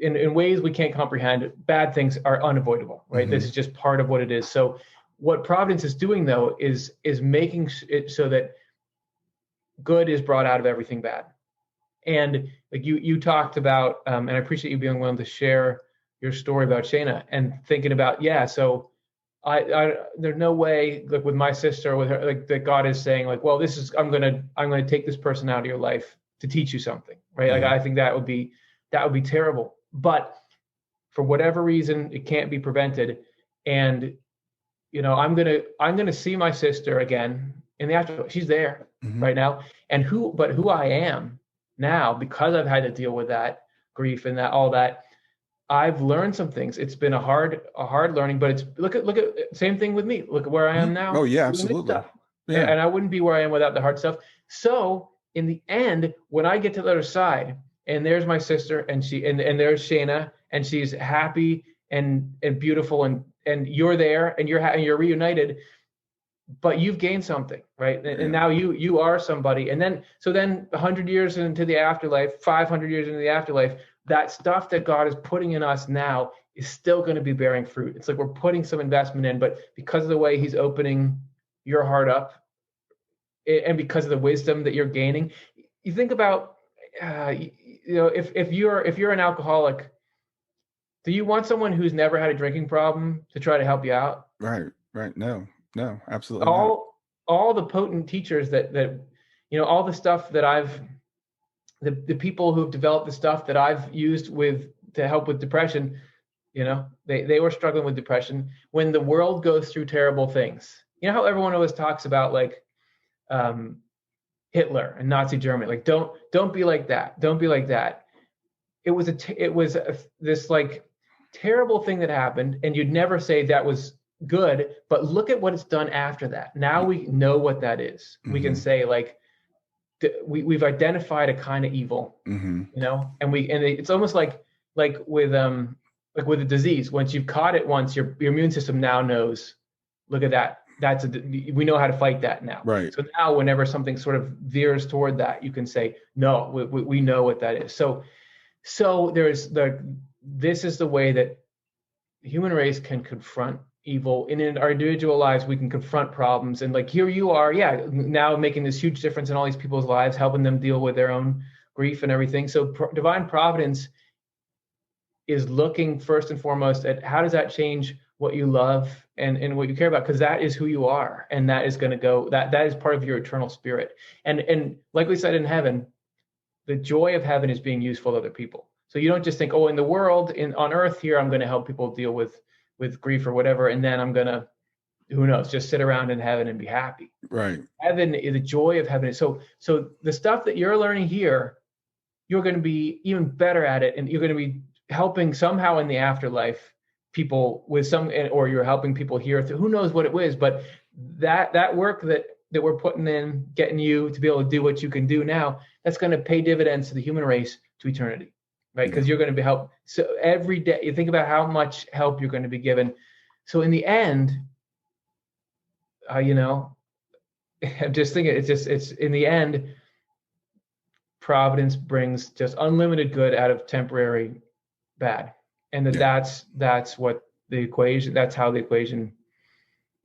in ways we can't comprehend. Bad things are unavoidable, right? This is just part of what it is. So what providence is doing, though, is making it so that good is brought out of everything bad. And like you talked about, and I appreciate you being willing to share your story about Shayna and thinking about, so I there's no way, like with my sister, with her, like that God is saying like, well, I'm gonna take this person out of your life to teach you something, right? Like I think that would be terrible. But for whatever reason, it can't be prevented. And I'm gonna see my sister again in the afterlife. She's there right now. And who I am now, because I've had to deal with that grief and that all that, I've learned some things. It's been a hard learning, but it's look at same thing with me. Look at where I am now. Oh yeah, absolutely. Yeah. And I wouldn't be where I am without the hard stuff. So in the end, when I get to the other side, and there's my sister, and there's Shayna, and she's happy and beautiful, and you're there, and you're reunited, but you've gained something, right? And now you are somebody. And then 100 years into the afterlife, 500 years into the afterlife, that stuff that God is putting in us now is still going to be bearing fruit. It's like we're putting some investment in, but because of the way he's opening your heart up, and because of the wisdom that you're gaining, you think about, if you're an alcoholic, do you want someone who's never had a drinking problem to try to help you out? Right. No, absolutely. All the potent teachers that all the stuff that the people who've developed the stuff that I've used to help with depression, they were struggling with depression when the world goes through terrible things. You know how everyone always talks about like Hitler and Nazi Germany, like don't be like that. Don't be like that. It was this like terrible thing that happened, and you'd never say that was good, but look at what it's done after that. Now we know what that is. We can say like we've identified a kind of evil, and it's almost like with a disease. Once you've caught it once, your immune system now knows, look at that. We know how to fight that now. Right. So now whenever something sort of veers toward that, you can say, no, we know what that is. So this is the way that the human race can confront evil. And in our individual lives, we can confront problems. And like here you are, now making this huge difference in all these people's lives, helping them deal with their own grief and everything. So divine providence is looking first and foremost at how does that change what you love and what you care about, because that is who you are, and that is going to go, that is part of your eternal spirit. And like we said in heaven, the joy of heaven is being useful to other people. So you don't just think, in the world, on earth here, I'm going to help people deal with grief or whatever, and then I'm going to who knows, just sit around in heaven and be happy. Right. Heaven, the joy of heaven. So the stuff that you're learning here, you're going to be even better at it, and you're going to be helping somehow in the afterlife people with some, or you're helping people here. Who knows what it is, but that work that we're putting in, getting you to be able to do what you can do now, that's going to pay dividends to the human race to eternity, right? Because you're going to be helped. So every day, you think about how much help you're going to be given. So in the end, I'm just thinking, it's in the end, providence brings just unlimited good out of temporary bad. And that's what the equation, that's how the equation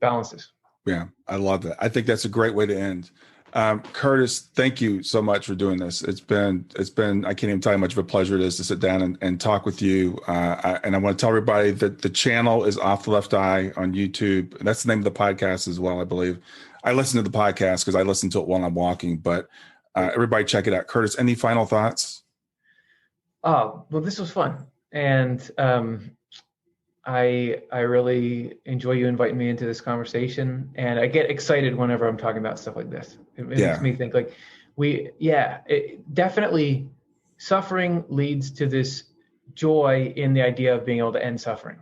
balances. Yeah, I love that. I think that's a great way to end. Curtis, thank you so much for doing this. It's been, I can't even tell you how much of a pleasure it is to sit down and talk with you. And I want to tell everybody that the channel is Off the Left Eye on YouTube. That's the name of the podcast as well, I believe. I listen to the podcast because I listen to it while I'm walking, but everybody check it out. Curtis, any final thoughts? Oh, well, this was fun. And I really enjoy you inviting me into this conversation, and I get excited whenever I'm talking about stuff like this. It makes me think like definitely suffering leads to this joy in the idea of being able to end suffering.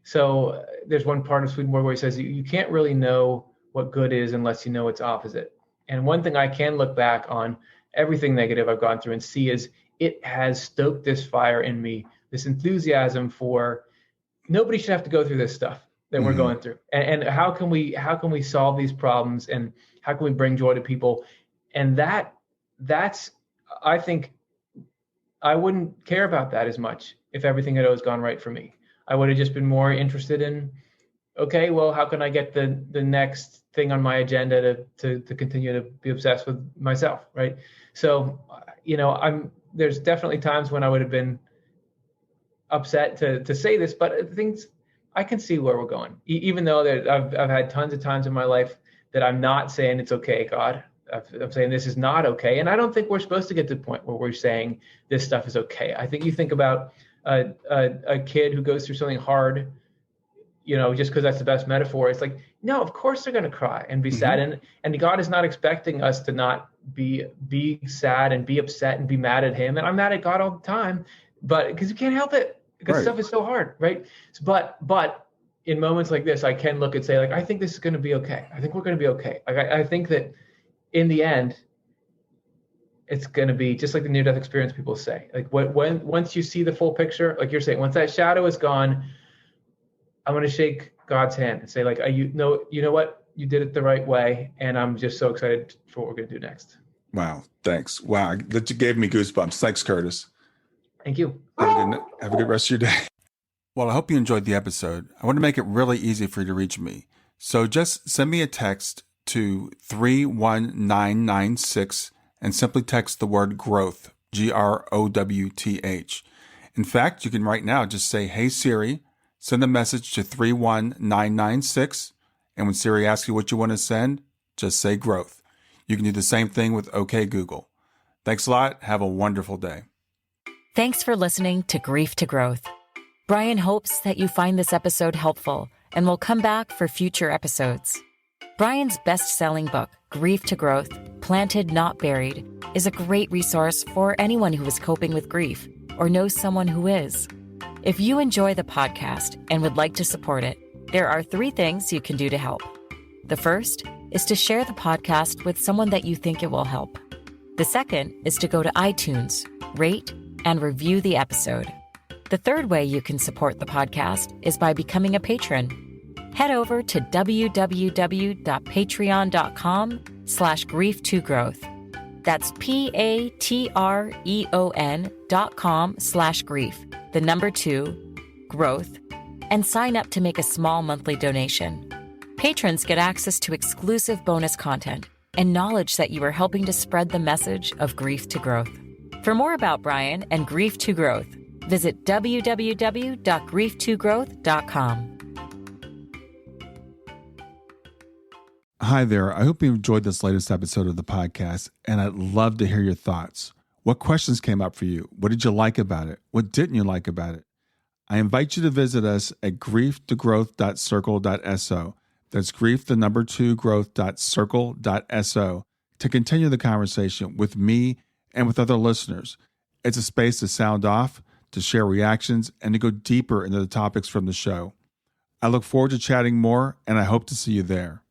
So there's one part of Swedenborg where he says you can't really know what good is unless you know its opposite. And one thing I can look back on everything negative I've gone through and see is it has stoked this fire in me, this enthusiasm for nobody should have to go through this stuff that we're going through. And how can we solve these problems, and how can we bring joy to people? And that's, I think I wouldn't care about that as much if everything had always gone right for me. I would have just been more interested in, okay, well, how can I get the next thing on my agenda to continue to be obsessed with myself, right? So, there's definitely times when I would have been upset to say this, but things, I can see where we're going. Even though that I've had tons of times in my life that I'm not saying it's okay, God. I'm saying this is not okay. And I don't think we're supposed to get to the point where we're saying this stuff is okay. I think you think about a kid who goes through something hard, just because that's the best metaphor. It's like, no, of course they're going to cry and be sad. And God is not expecting us to not be sad and be upset and be mad at him. And I'm mad at God all the time, but because you can't help it, because stuff is so hard, right? But in moments like this, I can look and say, like, I think this is going to be okay. I think we're going to be okay. Like, I think that in the end, it's going to be just like the near-death experience people say. Like, once you see the full picture, like you're saying, once that shadow is gone, I'm going to shake God's hand and say, like, you know what? You did it the right way. And I'm just so excited for what we're going to do next. Wow. Thanks. Wow. That gave me goosebumps. Thanks, Curtis. Thank you. Have a good rest of your day. Well, I hope you enjoyed the episode. I want to make it really easy for you to reach me. So just send me a text to 31996 and simply text the word growth, GROWTH. In fact, you can right now just say, hey Siri, send a message to 31996. And when Siri asks you what you want to send, just say growth. You can do the same thing with OK Google. Thanks a lot. Have a wonderful day. Thanks for listening to Grief to Growth. Brian hopes that you find this episode helpful and will come back for future episodes. Brian's best-selling book, Grief to Growth, Planted Not Buried, is a great resource for anyone who is coping with grief or knows someone who is. If you enjoy the podcast and would like to support it, there are 3 things you can do to help. The first is to share the podcast with someone that you think it will help. The second is to go to iTunes, rate, and review the episode. The third way you can support the podcast is by becoming a patron. Head over to www.patreon.com/grief2growth. That's patreon.com/grief, the number 2, growth, and sign up to make a small monthly donation. Patrons get access to exclusive bonus content and knowledge that you are helping to spread the message of grief to growth. For more about Brian and Grief to Growth, visit www.grief2growth.com. Hi there. I hope you enjoyed this latest episode of the podcast, and I'd love to hear your thoughts. What questions came up for you? What did you like about it? What didn't you like about it? I invite you to visit us at grieftogrowth.circle.so. That's grief2growth.circle.so to continue the conversation with me and with other listeners. It's a space to sound off, to share reactions, and to go deeper into the topics from the show. I look forward to chatting more, and I hope to see you there.